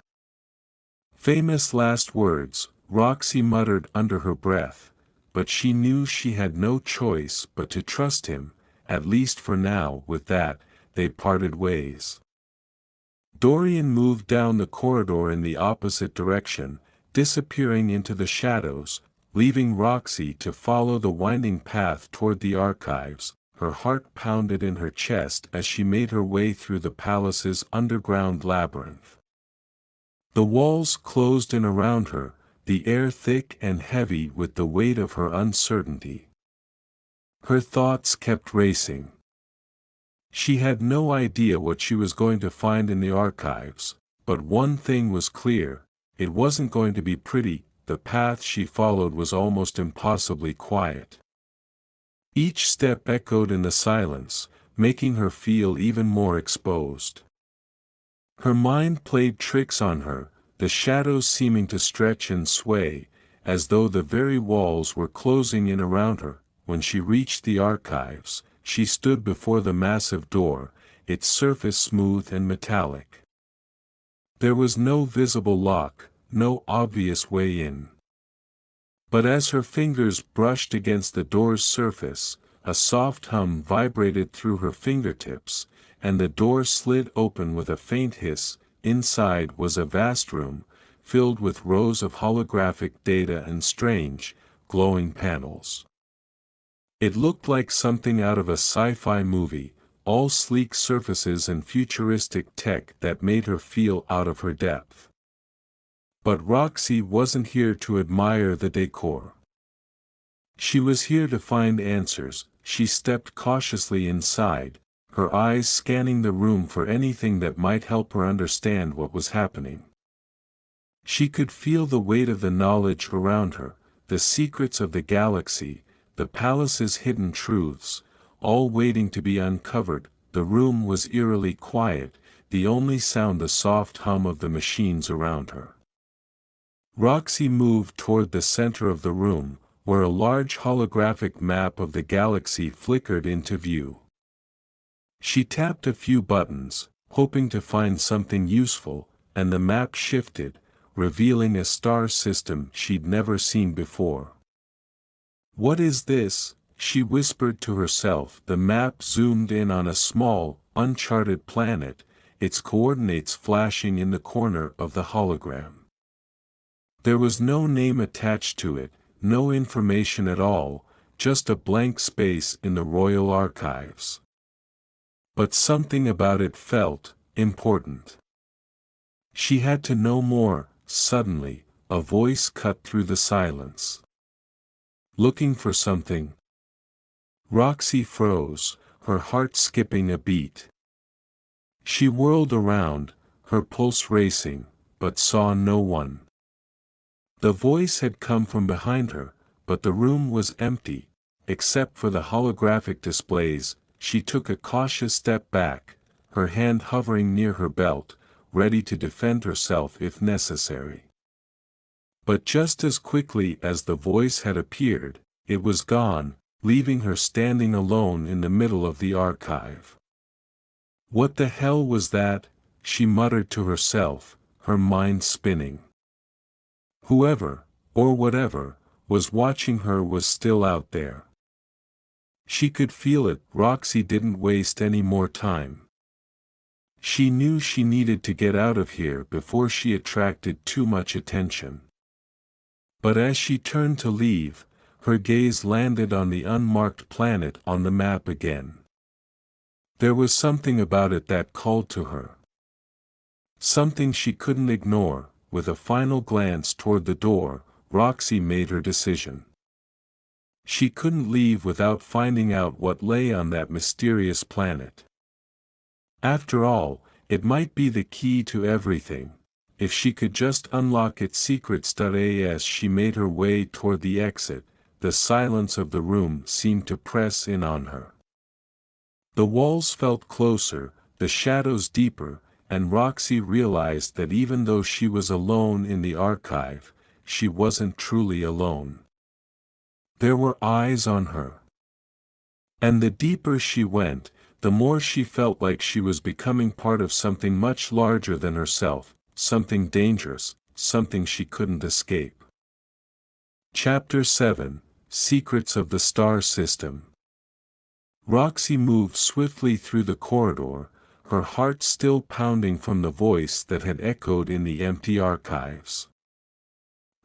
Famous last words, Roxy muttered under her breath, but she knew she had no choice but to trust him, at least for now. With that, they parted ways. Dorian moved down the corridor in the opposite direction, disappearing into the shadows, leaving Roxy to follow the winding path toward the archives. Her heart pounded in her chest as she made her way through the palace's underground labyrinth. The walls closed in around her, the air thick and heavy with the weight of her uncertainty. Her thoughts kept racing. She had no idea what she was going to find in the archives, but one thing was clear: it wasn't going to be pretty. The path she followed was almost impossibly quiet. Each step echoed in the silence, making her feel even more exposed. Her mind played tricks on her, the shadows seeming to stretch and sway, as though the very walls were closing in around her. When she reached the archives, she stood before the massive door, its surface smooth and metallic. There was no visible lock, no obvious way in. But as her fingers brushed against the door's surface, a soft hum vibrated through her fingertips, and the door slid open with a faint hiss. Inside was a vast room, filled with rows of holographic data and strange, glowing panels. It looked like something out of a sci-fi movie, all sleek surfaces and futuristic tech that made her feel out of her depth. But Roxy wasn't here to admire the decor. She was here to find answers. She stepped cautiously inside, her eyes scanning the room for anything that might help her understand what was happening. She could feel the weight of the knowledge around her, the secrets of the galaxy, the palace's hidden truths, all waiting to be uncovered. The room was eerily quiet, the only sound the soft hum of the machines around her. Roxy moved toward the center of the room, where a large holographic map of the galaxy flickered into view. She tapped a few buttons, hoping to find something useful, and the map shifted, revealing a star system she'd never seen before. "What is this?" she whispered to herself. The map zoomed in on a small, uncharted planet, its coordinates flashing in the corner of the hologram. There was no name attached to it, no information at all, just a blank space in the royal archives. But something about it felt important. She had to know more. Suddenly, a voice cut through the silence. "Looking for something?" Roxy froze, her heart skipping a beat. She whirled around, her pulse racing, but saw no one. The voice had come from behind her, but the room was empty, except for the holographic displays. She took a cautious step back, her hand hovering near her belt, ready to defend herself if necessary. But just as quickly as the voice had appeared, it was gone, leaving her standing alone in the middle of the archive. "What the hell was that?" she muttered to herself, her mind spinning. Whoever, or whatever, was watching her was still out there. She could feel it. Roxy didn't waste any more time. She knew she needed to get out of here before she attracted too much attention. But as she turned to leave, her gaze landed on the unmarked planet on the map again. There was something about it that called to her. Something she couldn't ignore. With a final glance toward the door, Roxy made her decision. She couldn't leave without finding out what lay on that mysterious planet. After all, it might be the key to everything. If she could just unlock its secrets. As she made her way toward the exit, the silence of the room seemed to press in on her. The walls felt closer, the shadows deeper, and Roxy realized that even though she was alone in the archive, she wasn't truly alone. There were eyes on her. And the deeper she went, the more she felt like she was becoming part of something much larger than herself, something dangerous, something she couldn't escape. Chapter 7: Secrets of the Star System. Roxy moved swiftly through the corridor, her heart still pounding from the voice that had echoed in the empty archives.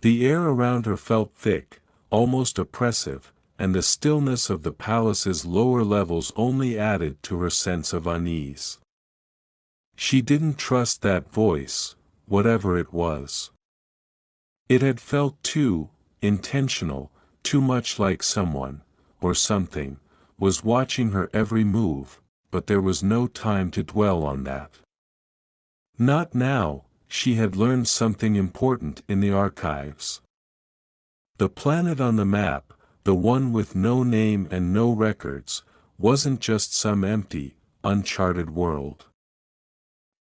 The air around her felt thick, almost oppressive, and the stillness of the palace's lower levels only added to her sense of unease. She didn't trust that voice, whatever it was. It had felt too intentional, too much like someone, or something, was watching her every move. But there was no time to dwell on that. Not now. She had learned something important in the archives. The planet on the map, the one with no name and no records, wasn't just some empty, uncharted world.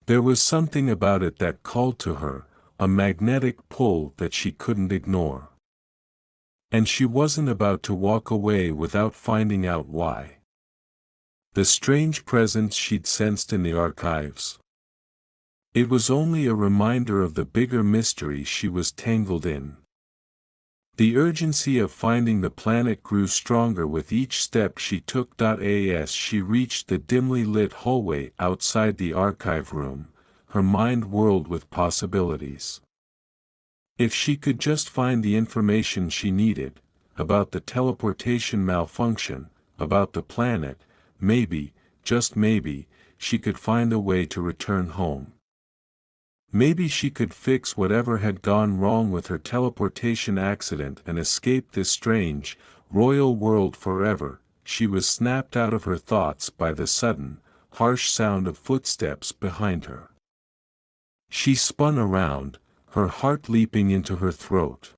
There was something about it that called to her, a magnetic pull that she couldn't ignore. And she wasn't about to walk away without finding out why. The strange presence she'd sensed in the archives. It was only a reminder of the bigger mystery she was tangled in. The urgency of finding the planet grew stronger with each step she took. As she reached the dimly lit hallway outside the archive room, her mind whirled with possibilities. If she could just find the information she needed, about the teleportation malfunction, about the planet. Maybe, just maybe, she could find a way to return home. Maybe she could fix whatever had gone wrong with her teleportation accident and escape this strange, royal world forever. She was snapped out of her thoughts by the sudden, harsh sound of footsteps behind her. She spun around, her heart leaping into her throat.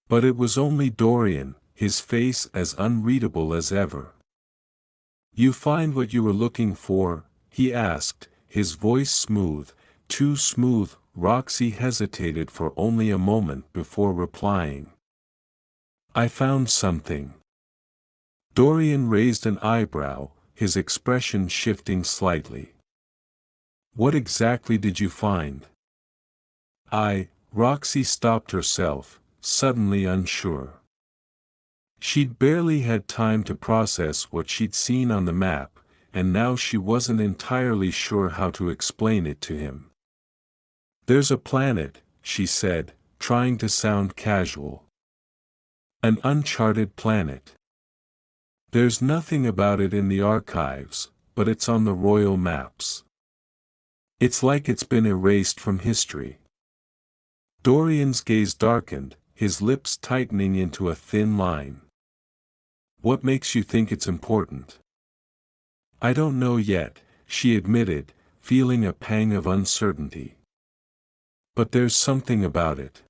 But it was only Dorian, his face as unreadable as ever. "You find what you were looking for?" he asked, his voice smooth, too smooth. Roxy hesitated for only a moment before replying. "I found something." Dorian raised an eyebrow, his expression shifting slightly. "What exactly did you find?" Roxy stopped herself, suddenly unsure. She'd barely had time to process what she'd seen on the map, and now she wasn't entirely sure how to explain it to him. "There's a planet," she said, trying to sound casual. "An uncharted planet. There's nothing about it in the archives, but it's on the royal maps. It's like it's been erased from history." Dorian's gaze darkened, his lips tightening into a thin line. "What makes you think it's important?" "I don't know yet," she admitted, feeling a pang of uncertainty. "But there's something about it.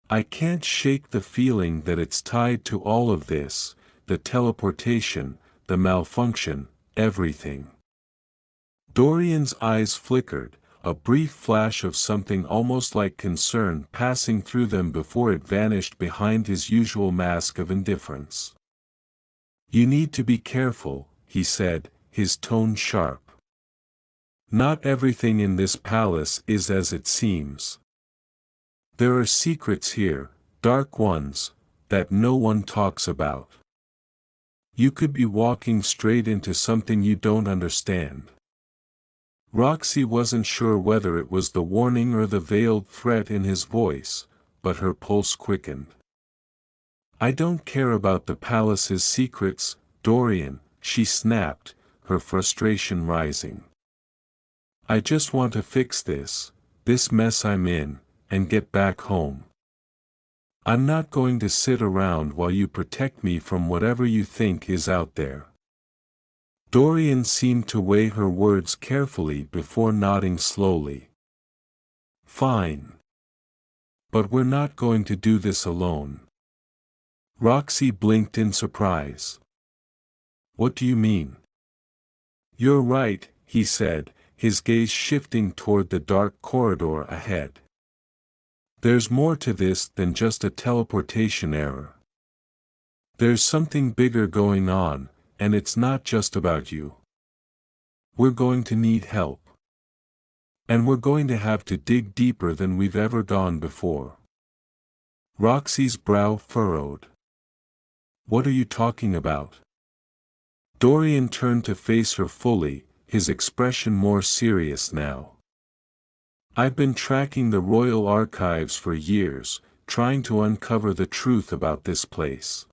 I can't shake the feeling that it's tied to all of this, the teleportation, the malfunction, everything." Dorian's eyes flickered, a brief flash of something almost like concern passing through them before it vanished behind his usual mask of indifference. "You need to be careful," he said, his tone sharp. "Not everything in this palace is as it seems. There are secrets here, dark ones, that no one talks about. You could be walking straight into something you don't understand." Roxy wasn't sure whether it was the warning or the veiled threat in his voice, but her pulse quickened. "I don't care about the palace's secrets, Dorian," she snapped, her frustration rising. "I just want to fix this mess I'm in, and get back home. I'm not going to sit around while you protect me from whatever you think is out there." Dorian seemed to weigh her words carefully before nodding slowly. "Fine. But we're not going to do this alone." Roxy blinked in surprise. "What do you mean?" "You're right," he said, his gaze shifting toward the dark corridor ahead. "There's more to this than just a teleportation error. There's something bigger going on, and it's not just about you. We're going to need help. And we're going to have to dig deeper than we've ever gone before." Roxy's brow furrowed. "What are you talking about?" Dorian turned to face her fully, his expression more serious now. "I've been tracking the royal archives for years, trying to uncover the truth about this place.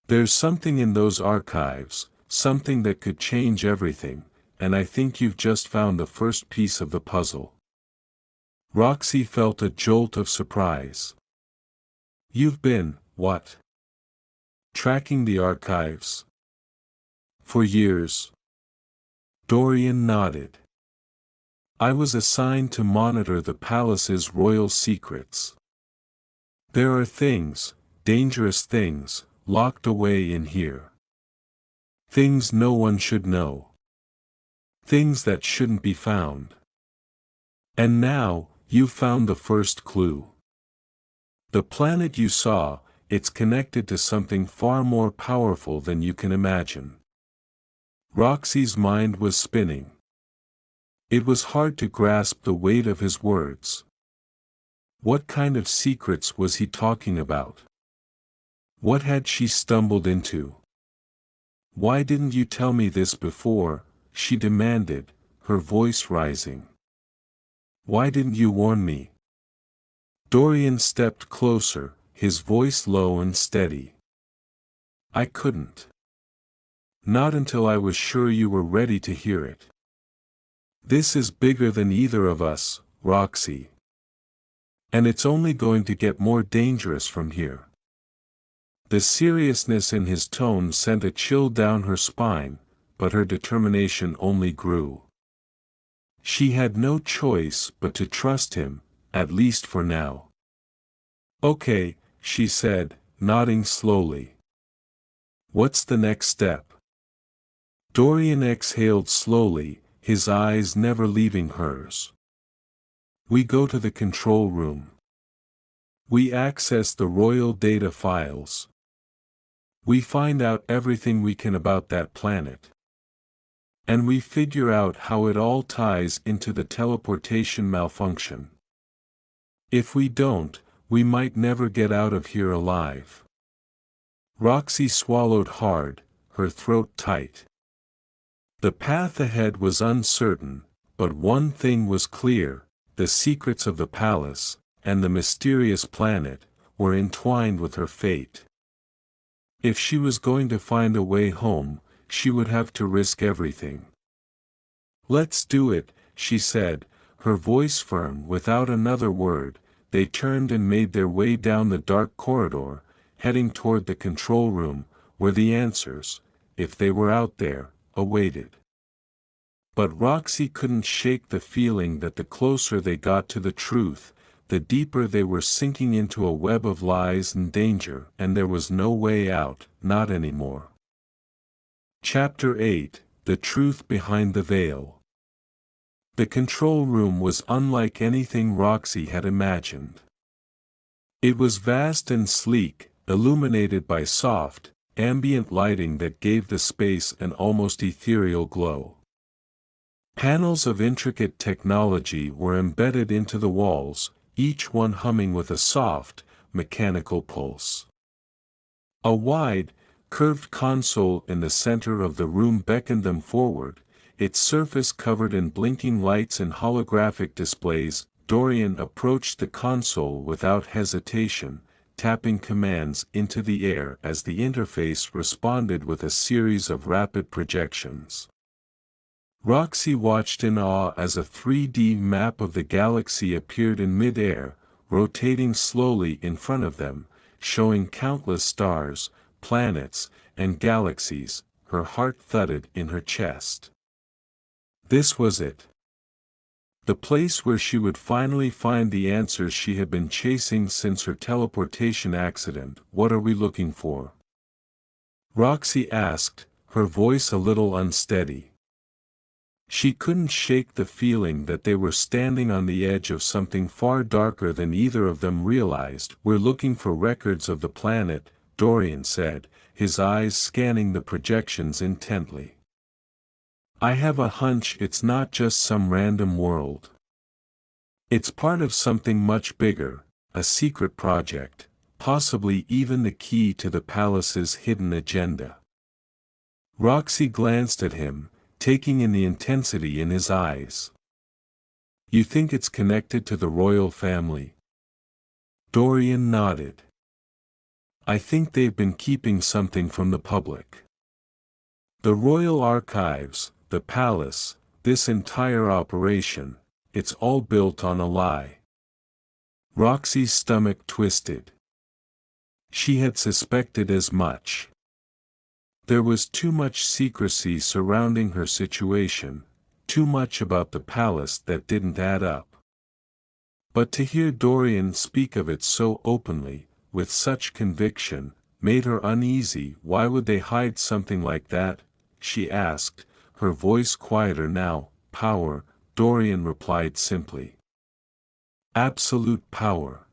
There's something in those archives, something that could change everything, and I think you've just found the first piece of the puzzle." Roxy felt a jolt of surprise. "You've been, what? Tracking the archives?" "For years." Dorian nodded. "I was assigned to monitor the palace's royal secrets. There are things, dangerous things, locked away in here. Things no one should know. Things that shouldn't be found. And now, you've found the first clue. The planet you saw, it's connected to something far more powerful than you can imagine." Roxy's mind was spinning. It was hard to grasp the weight of his words. What kind of secrets was he talking about? What had she stumbled into? "Why didn't you tell me this before?" she demanded, her voice rising. "Why didn't you warn me?" Dorian stepped closer, his voice low and steady. I couldn't. Not until I was sure you were ready to hear it. This is bigger than either of us, Roxy. And it's only going to get more dangerous from here. The seriousness in his tone sent a chill down her spine, but her determination only grew. She had no choice but to trust him, at least for now. Okay, she said, nodding slowly. What's the next step? Dorian exhaled slowly, his eyes never leaving hers. We go to the control room. We access the royal data files. We find out everything we can about that planet. And we figure out how it all ties into the teleportation malfunction. If we don't, we might never get out of here alive. Roxy swallowed hard, her throat tight. The path ahead was uncertain, but one thing was clear: the secrets of the palace, and the mysterious planet, were entwined with her fate. If she was going to find a way home, she would have to risk everything. Let's do it, she said, her voice firm. Without another word, they turned and made their way down the dark corridor, heading toward the control room, where the answers, if they were out there, awaited. But Roxy couldn't shake the feeling that the closer they got to the truth, the deeper they were sinking into a web of lies and danger, and there was no way out, not anymore. Chapter 8: The Truth Behind the Veil. The control room was unlike anything Roxy had imagined. It was vast and sleek, illuminated by soft, ambient lighting that gave the space an almost ethereal glow. Panels of intricate technology were embedded into the walls, each one humming with a soft, mechanical pulse. A wide, curved console in the center of the room beckoned them forward, its surface covered in blinking lights and holographic displays. Dorian approached the console without hesitation, tapping commands into the air as the interface responded with a series of rapid projections. Roxy watched in awe as a 3D map of the galaxy appeared in mid-air, rotating slowly in front of them, showing countless stars, planets, and galaxies. Her heart thudded in her chest. This was it. The place where she would finally find the answers she had been chasing since her teleportation accident. What are we looking for? Roxy asked, her voice a little unsteady. She couldn't shake the feeling that they were standing on the edge of something far darker than either of them realized. We're looking for records of the planet, Dorian said, his eyes scanning the projections intently. I have a hunch it's not just some random world. It's part of something much bigger, a secret project, possibly even the key to the palace's hidden agenda. Roxy glanced at him, taking in the intensity in his eyes. You think it's connected to the royal family? Dorian nodded. I think they've been keeping something from the public. The royal archives, the palace, this entire operation, it's all built on a lie. Roxy's stomach twisted. She had suspected as much. There was too much secrecy surrounding her situation, too much about the palace that didn't add up. But to hear Dorian speak of it so openly, with such conviction, made her uneasy. Why would they hide something like that? She asked, her voice quieter now. Power, Dorian replied simply. Absolute power.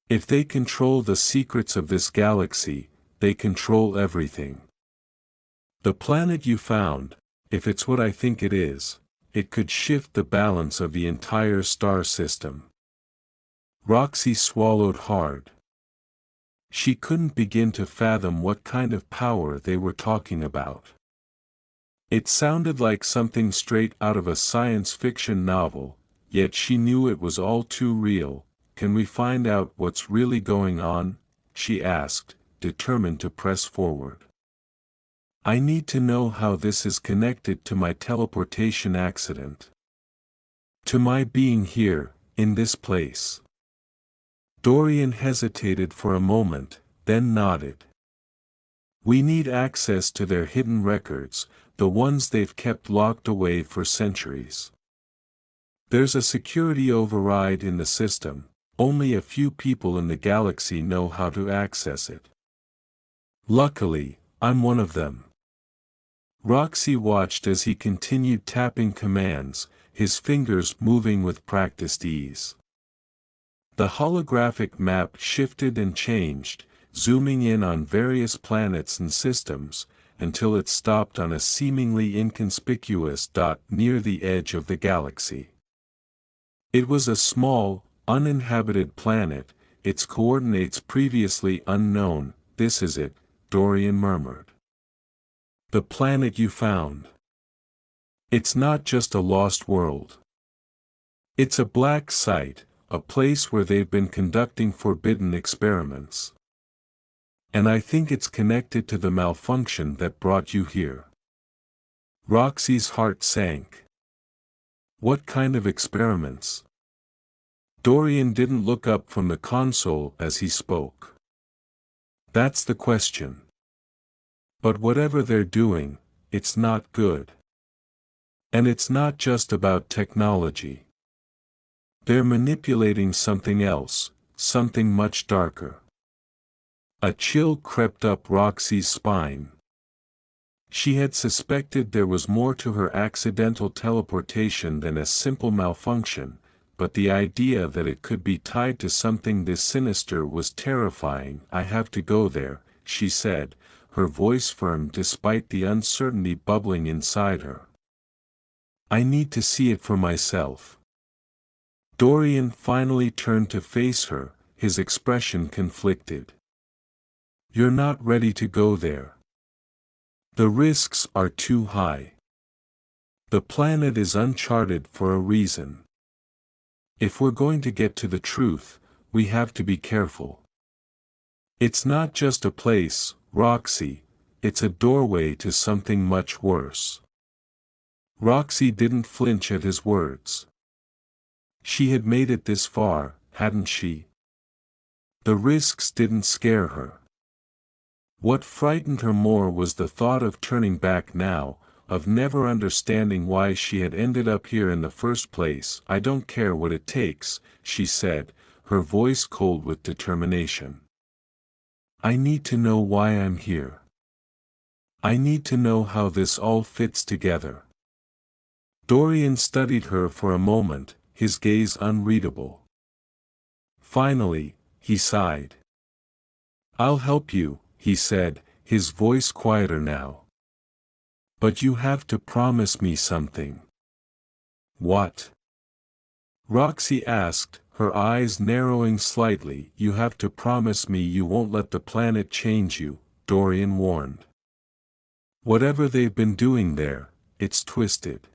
If they control the secrets of this galaxy, they control everything. The planet you found, if it's what I think it is, it could shift the balance of the entire star system. Roxy swallowed hard. She couldn't begin to fathom what kind of power they were talking about. It sounded like something straight out of a science fiction novel, yet she knew it was all too real, can we find out what's really going on? She asked, determined to press forward. I need to know how this is connected to my teleportation accident. To my being here, in this place. Dorian hesitated for a moment, then nodded. We need access to their hidden records, the ones they've kept locked away for centuries. There's a security override in the system, only a few people in the galaxy know how to access it. Luckily, I'm one of them. Roxy watched as he continued tapping commands, his fingers moving with practiced ease. The holographic map shifted and changed, zooming in on various planets and systems, until it stopped on a seemingly inconspicuous dot near the edge of the galaxy. It was a small, uninhabited planet, its coordinates previously unknown. This is it, Dorian murmured. The planet you found. It's not just a lost world. It's a black site, a place where they've been conducting forbidden experiments. And I think it's connected to the malfunction that brought you here. Roxy's heart sank. What kind of experiments? Dorian didn't look up from the console as he spoke. That's the question. But whatever they're doing, it's not good. And it's not just about technology. They're manipulating something else, something much darker. A chill crept up Roxy's spine. She had suspected there was more to her accidental teleportation than a simple malfunction, but the idea that it could be tied to something this sinister was terrifying. I have to go there, she said, her voice firm despite the uncertainty bubbling inside her. I need to see it for myself. Dorian finally turned to face her, his expression conflicted. You're not ready to go there. The risks are too high. The planet is uncharted for a reason. If we're going to get to the truth, we have to be careful. It's not just a place, Roxy, it's a doorway to something much worse. Roxy didn't flinch at his words. She had made it this far, hadn't she? The risks didn't scare her. What frightened her more was the thought of turning back now, of never understanding why she had ended up here in the first place. I don't care what it takes, she said, her voice cold with determination. I need to know why I'm here. I need to know how this all fits together. Dorian studied her for a moment, his gaze unreadable. Finally, he sighed. I'll help you, he said, his voice quieter now. But you have to promise me something. What? Roxy asked, her eyes narrowing slightly. You have to promise me you won't let the planet change you, Dorian warned. Whatever they've been doing there, it's twisted.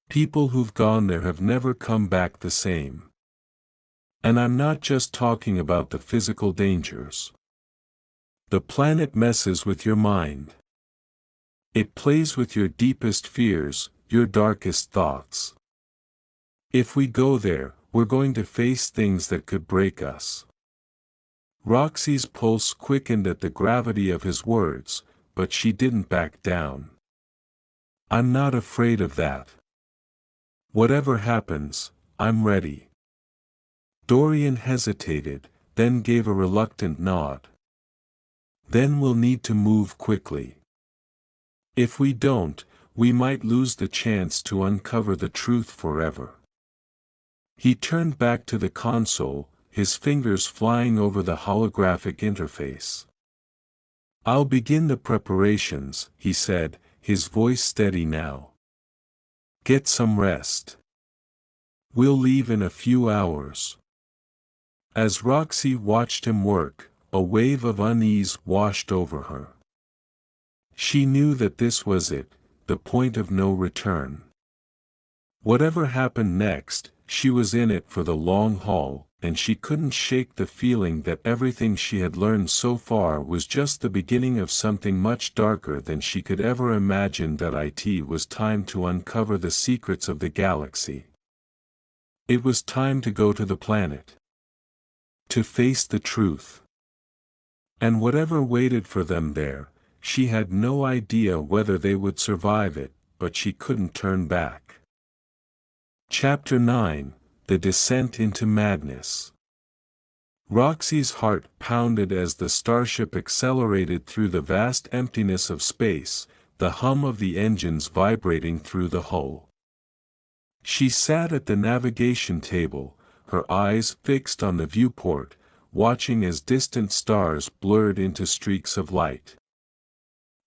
People who've gone there have never come back the same. And I'm not just talking about the physical dangers. The planet messes with your mind. It plays with your deepest fears, your darkest thoughts. If we go there, we're going to face things that could break us. Roxy's pulse quickened at the gravity of his words, but she didn't back down. I'm not afraid of that. Whatever happens, I'm ready. Dorian hesitated, then gave a reluctant nod. Then we'll need to move quickly. If we don't, we might lose the chance to uncover the truth forever. He turned back to the console, his fingers flying over the holographic interface. I'll begin the preparations, he said, his voice steady now. Get some rest. We'll leave in a few hours. As Roxy watched him work, a wave of unease washed over her. She knew that this was it, the point of no return. Whatever happened next, she was in it for the long haul, and she couldn't shake the feeling that everything she had learned so far was just the beginning of something much darker than she could ever imagine. That it was time to uncover the secrets of the galaxy. It was time to go to the planet. To face the truth. And whatever waited for them there, she had no idea whether they would survive it, but she couldn't turn back. Chapter 9, The Descent into Madness. Roxy's heart pounded as the starship accelerated through the vast emptiness of space, the hum of the engines vibrating through the hull. She sat at the navigation table, her eyes fixed on the viewport, watching as distant stars blurred into streaks of light.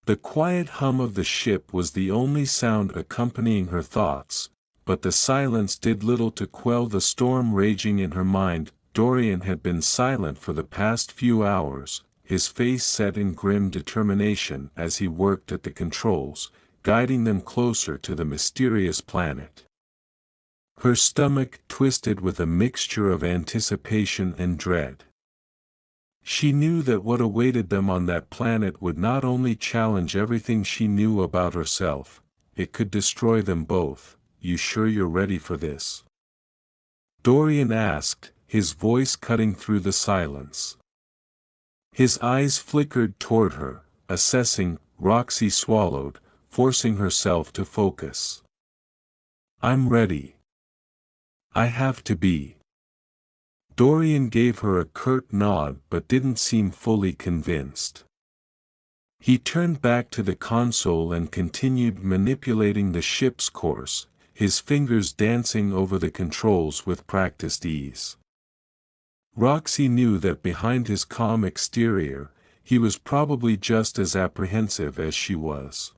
The quiet hum of the ship was the only sound accompanying her thoughts, but the silence did little to quell the storm raging in her mind. Dorian had been silent for the past few hours, his face set in grim determination as he worked at the controls, guiding them closer to the mysterious planet. Her stomach twisted with a mixture of anticipation and dread. She knew that what awaited them on that planet would not only challenge everything she knew about herself, it could destroy them both. "You sure you're ready for this?" Dorian asked, his voice cutting through the silence. His eyes flickered toward her, assessing. Roxy swallowed, forcing herself to focus. "I'm ready. I have to be." Dorian gave her a curt nod but didn't seem fully convinced. He turned back to the console and continued manipulating the ship's course, his fingers dancing over the controls with practiced ease. Roxy knew that behind his calm exterior, he was probably just as apprehensive as she was.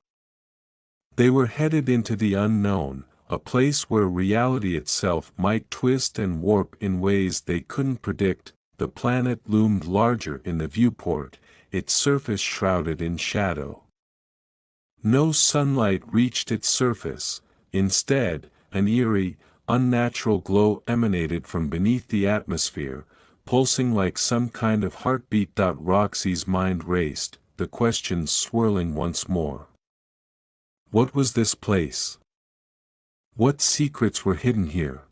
They were headed into the unknown, a place where reality itself might twist and warp in ways they couldn't predict. The planet loomed larger in the viewport, its surface shrouded in shadow. No sunlight reached its surface. Instead, an eerie, unnatural glow emanated from beneath the atmosphere, pulsing like some kind of heartbeat. Roxy's mind raced, the questions swirling once more. What was this place? What secrets were hidden here?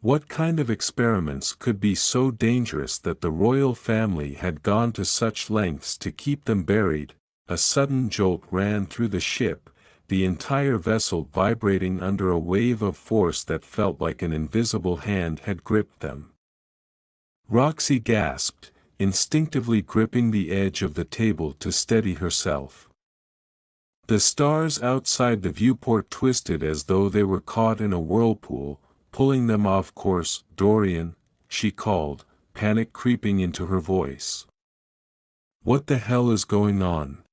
What kind of experiments could be so dangerous that the royal family had gone to such lengths to keep them buried? A sudden jolt ran through the ship, the entire vessel vibrating under a wave of force that felt like an invisible hand had gripped them. Roxy gasped, instinctively gripping the edge of the table to steady herself. The stars outside the viewport twisted as though they were caught in a whirlpool, pulling them off course. "Dorian," she called, panic creeping into her voice. "What the hell is going on?"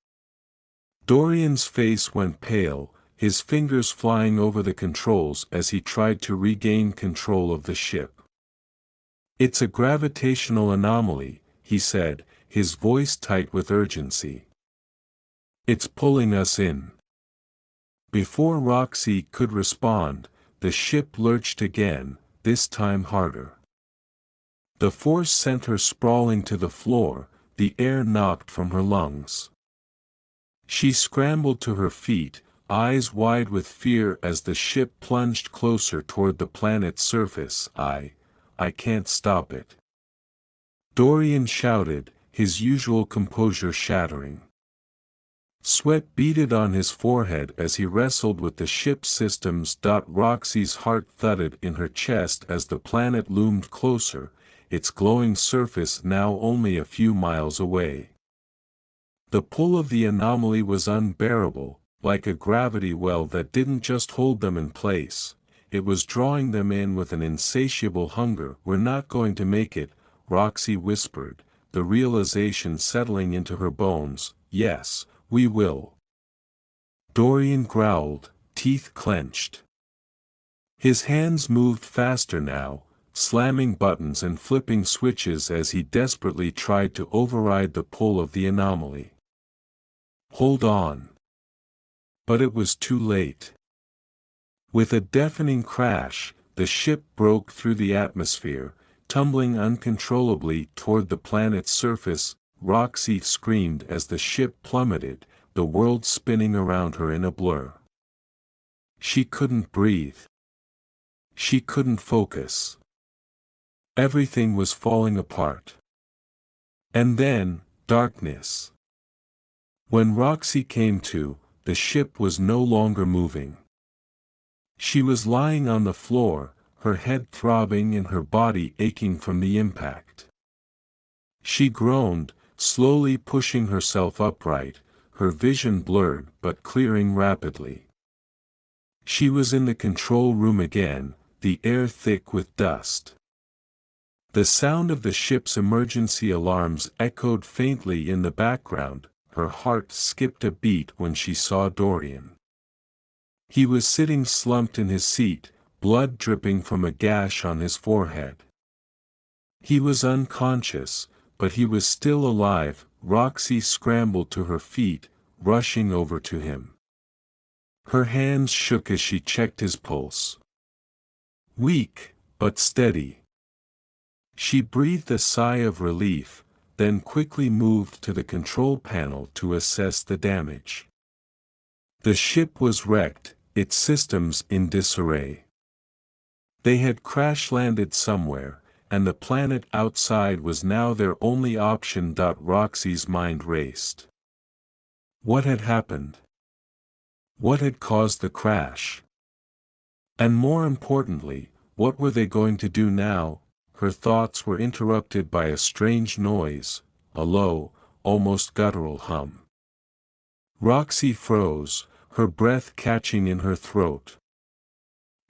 Dorian's face went pale, his fingers flying over the controls as he tried to regain control of the ship. "It's a gravitational anomaly," he said, his voice tight with urgency. "It's pulling us in." Before Roxy could respond, the ship lurched again, this time harder. The force sent her sprawling to the floor, the air knocked from her lungs. She scrambled to her feet, eyes wide with fear as the ship plunged closer toward the planet's surface. I can't stop it," Dorian shouted, his usual composure shattering. Sweat beaded on his forehead as he wrestled with the ship's systems. Roxy's heart thudded in her chest as the planet loomed closer, its glowing surface now only a few miles away. The pull of the anomaly was unbearable, like a gravity well that didn't just hold them in place, it was drawing them in with an insatiable hunger. "We're not going to make it," Roxy whispered, the realization settling into her bones. "Yes, we will." Dorian growled, teeth clenched. His hands moved faster now, slamming buttons and flipping switches as he desperately tried to override the pull of the anomaly. "Hold on." But it was too late. With a deafening crash, the ship broke through the atmosphere, tumbling uncontrollably toward the planet's surface. Roxy screamed as the ship plummeted, the world spinning around her in a blur. She couldn't breathe. She couldn't focus. Everything was falling apart. And then, darkness. When Roxy came to, the ship was no longer moving. She was lying on the floor, her head throbbing and her body aching from the impact. She groaned, slowly pushing herself upright, her vision blurred but clearing rapidly. She was in the control room again, the air thick with dust. The sound of the ship's emergency alarms echoed faintly in the background. Her heart skipped a beat when she saw Dorian. He was sitting slumped in his seat, blood dripping from a gash on his forehead. He was unconscious, but he was still alive. Roxy scrambled to her feet, rushing over to him. Her hands shook as she checked his pulse. Weak, but steady. She breathed a sigh of relief, then quickly moved to the control panel to assess the damage. The ship was wrecked, its systems in disarray. They had crash-landed somewhere, and the planet outside was now their only option. Roxy's mind raced. What had happened? What had caused the crash? And more importantly, what were they going to do now? Her thoughts were interrupted by a strange noise, a low, almost guttural hum. Roxy froze, her breath catching in her throat.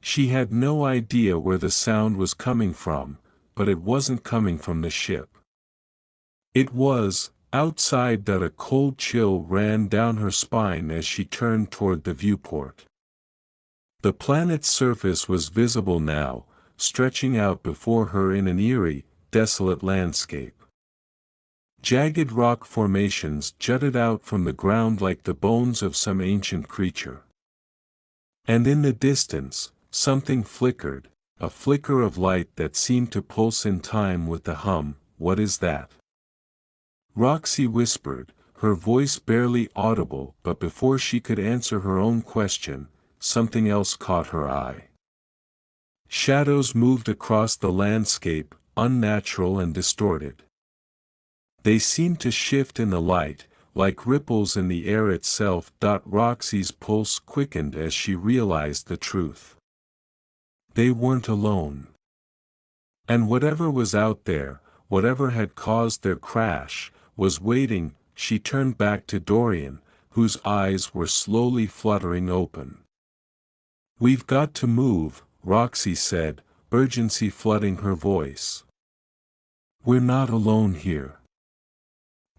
She had no idea where the sound was coming from, but it wasn't coming from the ship. It was outside. A cold chill ran down her spine as she turned toward the viewport. The planet's surface was visible now, stretching out before her in an eerie, desolate landscape. Jagged rock formations jutted out from the ground like the bones of some ancient creature. And in the distance, something flickered, a flicker of light that seemed to pulse in time with the hum. What is that? Roxy whispered, her voice barely audible, but before she could answer her own question, something else caught her eye. Shadows moved across the landscape, unnatural and distorted. They seemed to shift in the light, like ripples in the air itself. Roxy's pulse quickened as she realized the truth. They weren't alone. And whatever was out there, whatever had caused their crash, was waiting. She turned back to Dorian, whose eyes were slowly fluttering open. "We've got to move," Roxy said, urgency flooding her voice. "We're not alone here."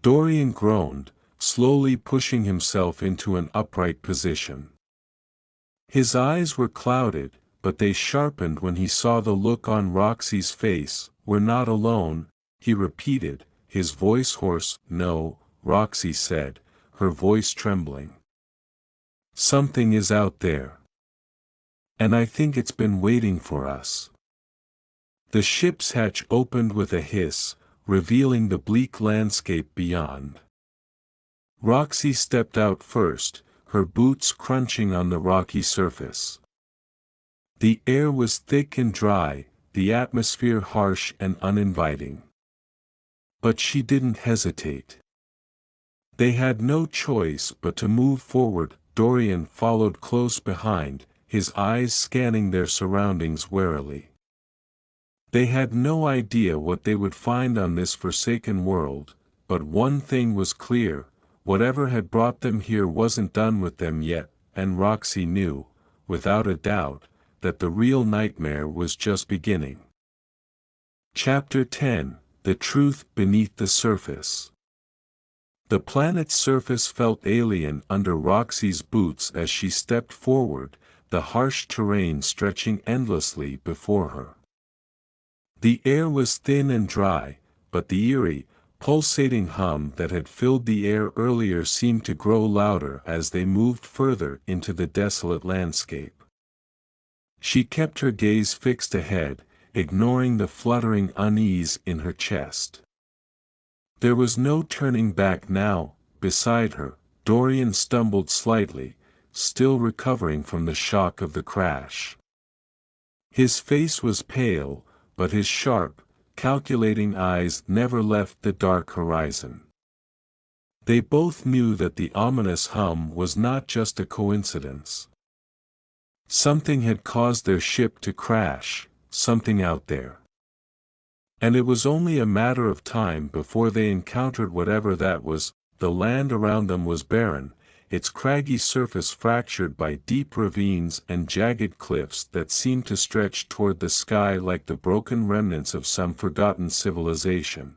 Dorian groaned, slowly pushing himself into an upright position. His eyes were clouded, but they sharpened when he saw the look on Roxy's face. "We're not alone," he repeated, his voice hoarse. "No," Roxy said, her voice trembling. "Something is out there. And I think it's been waiting for us." The ship's hatch opened with a hiss, revealing the bleak landscape beyond. Roxy stepped out first, her boots crunching on the rocky surface. The air was thick and dry, the atmosphere harsh and uninviting. But she didn't hesitate. They had no choice but to move forward. Dorian followed close behind, his eyes scanning their surroundings warily. They had no idea what they would find on this forsaken world, but one thing was clear: whatever had brought them here wasn't done with them yet, and Roxy knew, without a doubt, that the real nightmare was just beginning. Chapter 10: The Truth Beneath the Surface. The planet's surface felt alien under Roxy's boots as she stepped forward, the harsh terrain stretching endlessly before her. The air was thin and dry, but the eerie, pulsating hum that had filled the air earlier seemed to grow louder as they moved further into the desolate landscape. She kept her gaze fixed ahead, ignoring the fluttering unease in her chest. There was no turning back now. Beside her, Dorian stumbled slightly, still recovering from the shock of the crash. His face was pale, but his sharp, calculating eyes never left the dark horizon. They both knew that the ominous hum was not just a coincidence. Something had caused their ship to crash, something out there. And it was only a matter of time before they encountered whatever that was. The land around them was barren, its craggy surface fractured by deep ravines and jagged cliffs that seemed to stretch toward the sky like the broken remnants of some forgotten civilization.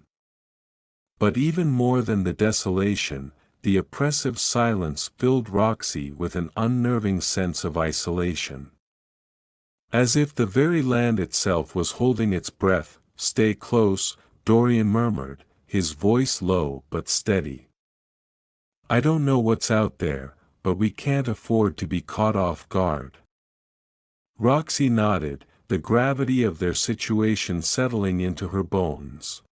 But even more than the desolation, the oppressive silence filled Roxy with an unnerving sense of isolation. As if the very land itself was holding its breath. "Stay close," Dorian murmured, his voice low but steady. "I don't know what's out there, but we can't afford to be caught off guard." Roxy nodded, the gravity of their situation settling into her bones.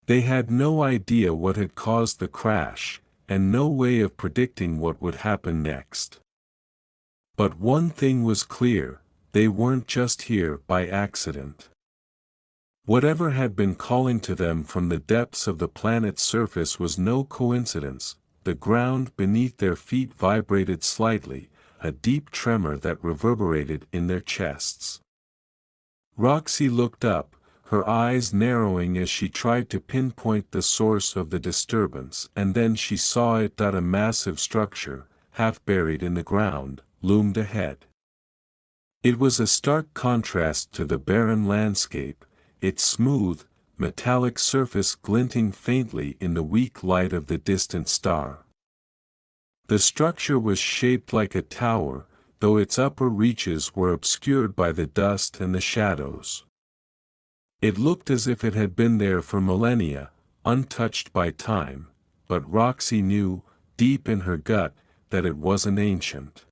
They had no idea what had caused the crash, and no way of predicting what would happen next. But one thing was clear, they weren't just here by accident. Whatever had been calling to them from the depths of the planet's surface was no coincidence. The ground beneath their feet vibrated slightly, a deep tremor that reverberated in their chests. Roxy looked up, her eyes narrowing as she tried to pinpoint the source of the disturbance, and then she saw it. A massive structure, half buried in the ground, loomed ahead. It was a stark contrast to the barren landscape, its smooth, metallic surface glinting faintly in the weak light of the distant star. The structure was shaped like a tower, though its upper reaches were obscured by the dust and the shadows. It looked as if it had been there for millennia, untouched by time, but Roxy knew, deep in her gut, that it wasn't ancient.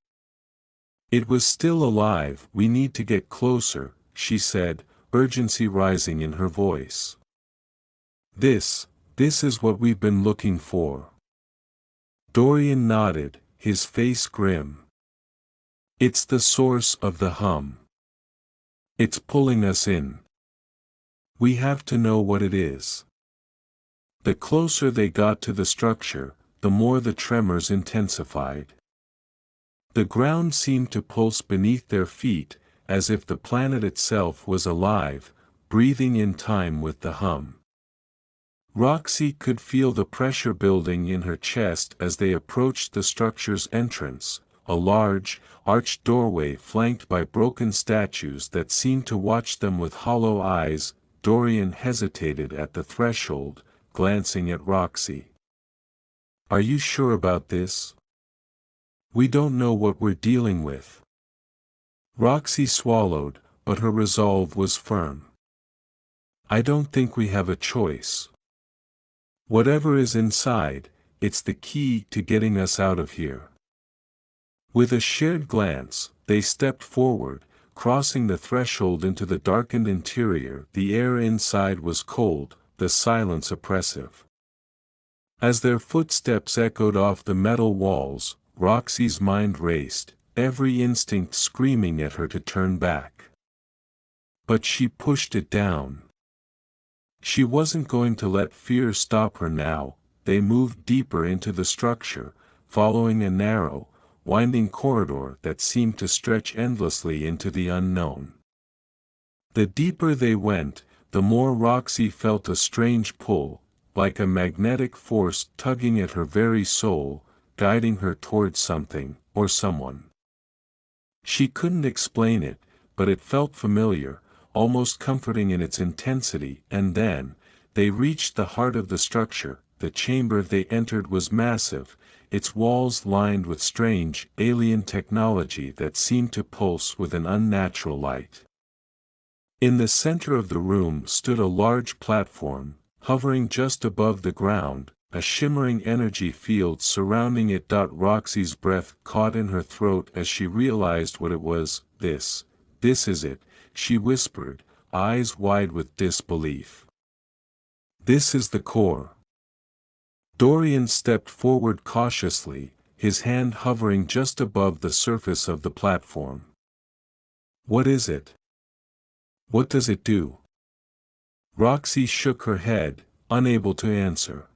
"It was still alive." "We need to get closer," she said, urgency rising in her voice. This is what we've been looking for." Dorian nodded, his face grim. "It's the source of the hum. It's pulling us in. We have to know what it is." The closer they got to the structure, the more the tremors intensified. The ground seemed to pulse beneath their feet, as if the planet itself was alive, breathing in time with the hum. Roxy could feel the pressure building in her chest as they approached the structure's entrance, a large, arched doorway flanked by broken statues that seemed to watch them with hollow eyes. Dorian hesitated at the threshold, glancing at Roxy. "Are you sure about this? We don't know what we're dealing with." Roxy swallowed, but her resolve was firm. "I don't think we have a choice. Whatever is inside, it's the key to getting us out of here." With a shared glance, they stepped forward, crossing the threshold into the darkened interior. The air inside was cold, the silence oppressive. As their footsteps echoed off the metal walls, Roxy's mind raced, every instinct screaming at her to turn back. But she pushed it down. She wasn't going to let fear stop her now. They moved deeper into the structure, following a narrow, winding corridor that seemed to stretch endlessly into the unknown. The deeper they went, the more Roxy felt a strange pull, like a magnetic force tugging at her very soul, guiding her towards something, or someone. She couldn't explain it, but it felt familiar, almost comforting in its intensity. And then, they reached the heart of the structure. The chamber they entered was massive, its walls lined with strange, alien technology that seemed to pulse with an unnatural light. In the center of the room stood a large platform, hovering just above the ground, a shimmering energy field surrounding it. Roxy's breath caught in her throat as she realized what it was. This is it," she whispered, eyes wide with disbelief. This is the core. Dorian stepped forward cautiously, his hand hovering just above the surface of the platform. What is it? What does it do? Roxy shook her head, unable to answer.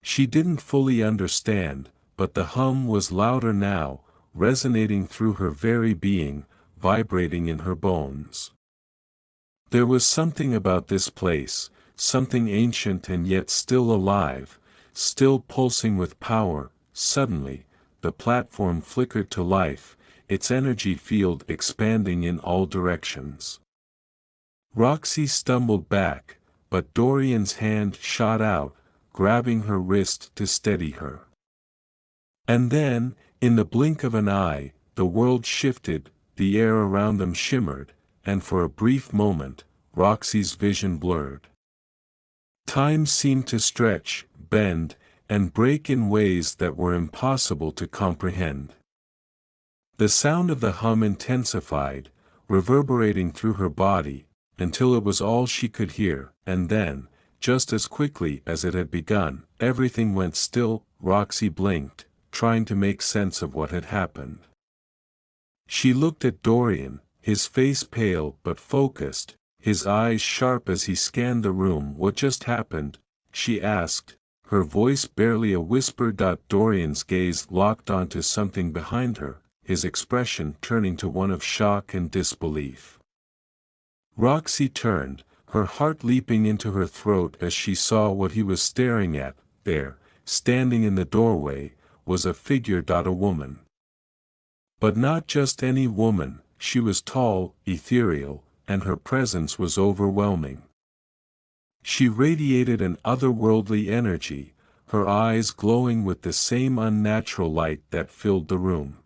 She didn't fully understand, but the hum was louder now, resonating through her very being, vibrating in her bones. There was something about this place, something ancient and yet still alive, still pulsing with power. Suddenly, the platform flickered to life, its energy field expanding in all directions. Roxy stumbled back, but Dorian's hand shot out, grabbing her wrist to steady her. And then, in the blink of an eye, the world shifted, the air around them shimmered, and for a brief moment, Roxy's vision blurred. Time seemed to stretch, bend, and break in ways that were impossible to comprehend. The sound of the hum intensified, reverberating through her body, until it was all she could hear, and then, just as quickly as it had begun, everything went still. Roxy blinked, trying to make sense of what had happened. She looked at Dorian, his face pale but focused, his eyes sharp as he scanned the room. What just happened? She asked, her voice barely a whisper. Dorian's gaze locked onto something behind her, his expression turning to one of shock and disbelief. Roxy turned, her heart leaping into her throat as she saw what he was staring at. There, standing in the doorway, was a figure. A woman. But not just any woman, she was tall, ethereal, and her presence was overwhelming. She radiated an otherworldly energy, her eyes glowing with the same unnatural light that filled the room.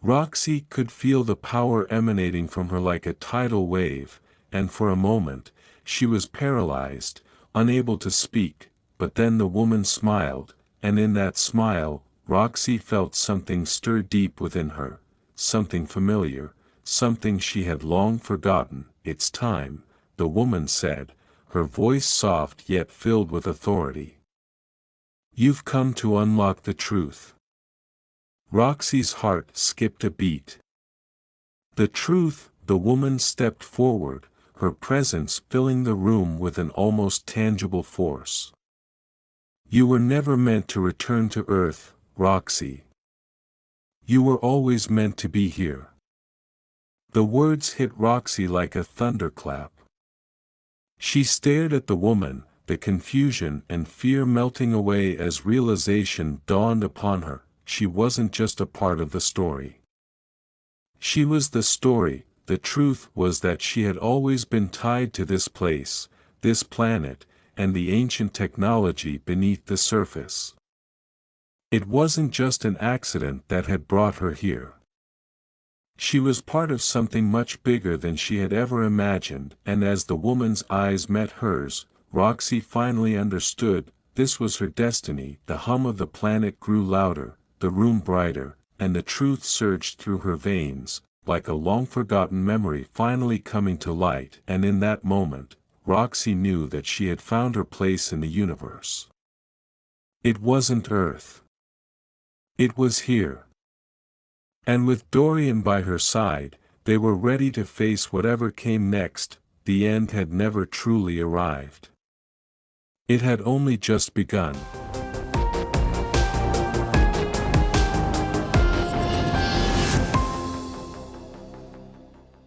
Roxy could feel the power emanating from her like a tidal wave, and for a moment, she was paralyzed, unable to speak. But then the woman smiled, and in that smile, Roxy felt something stir deep within her, something familiar, something she had long forgotten. It's time, the woman said, her voice soft yet filled with authority. You've come to unlock the truth. Roxy's heart skipped a beat. The truth. The woman stepped forward, her presence filling the room with an almost tangible force. You were never meant to return to Earth, Roxy. You were always meant to be here. The words hit Roxy like a thunderclap. She stared at the woman, the confusion and fear melting away as realization dawned upon her. She wasn't just a part of the story. She was the story. The truth was that she had always been tied to this place, this planet, and the ancient technology beneath the surface. It wasn't just an accident that had brought her here. She was part of something much bigger than she had ever imagined, and as the woman's eyes met hers, Roxy finally understood. This was her destiny. The hum of the planet grew louder, the room brighter, and the truth surged through her veins, like a long-forgotten memory finally coming to light. And in that moment, Roxy knew that she had found her place in the universe. It wasn't Earth. It was here. And with Dorian by her side, they were ready to face whatever came next. The end had never truly arrived. It had only just begun.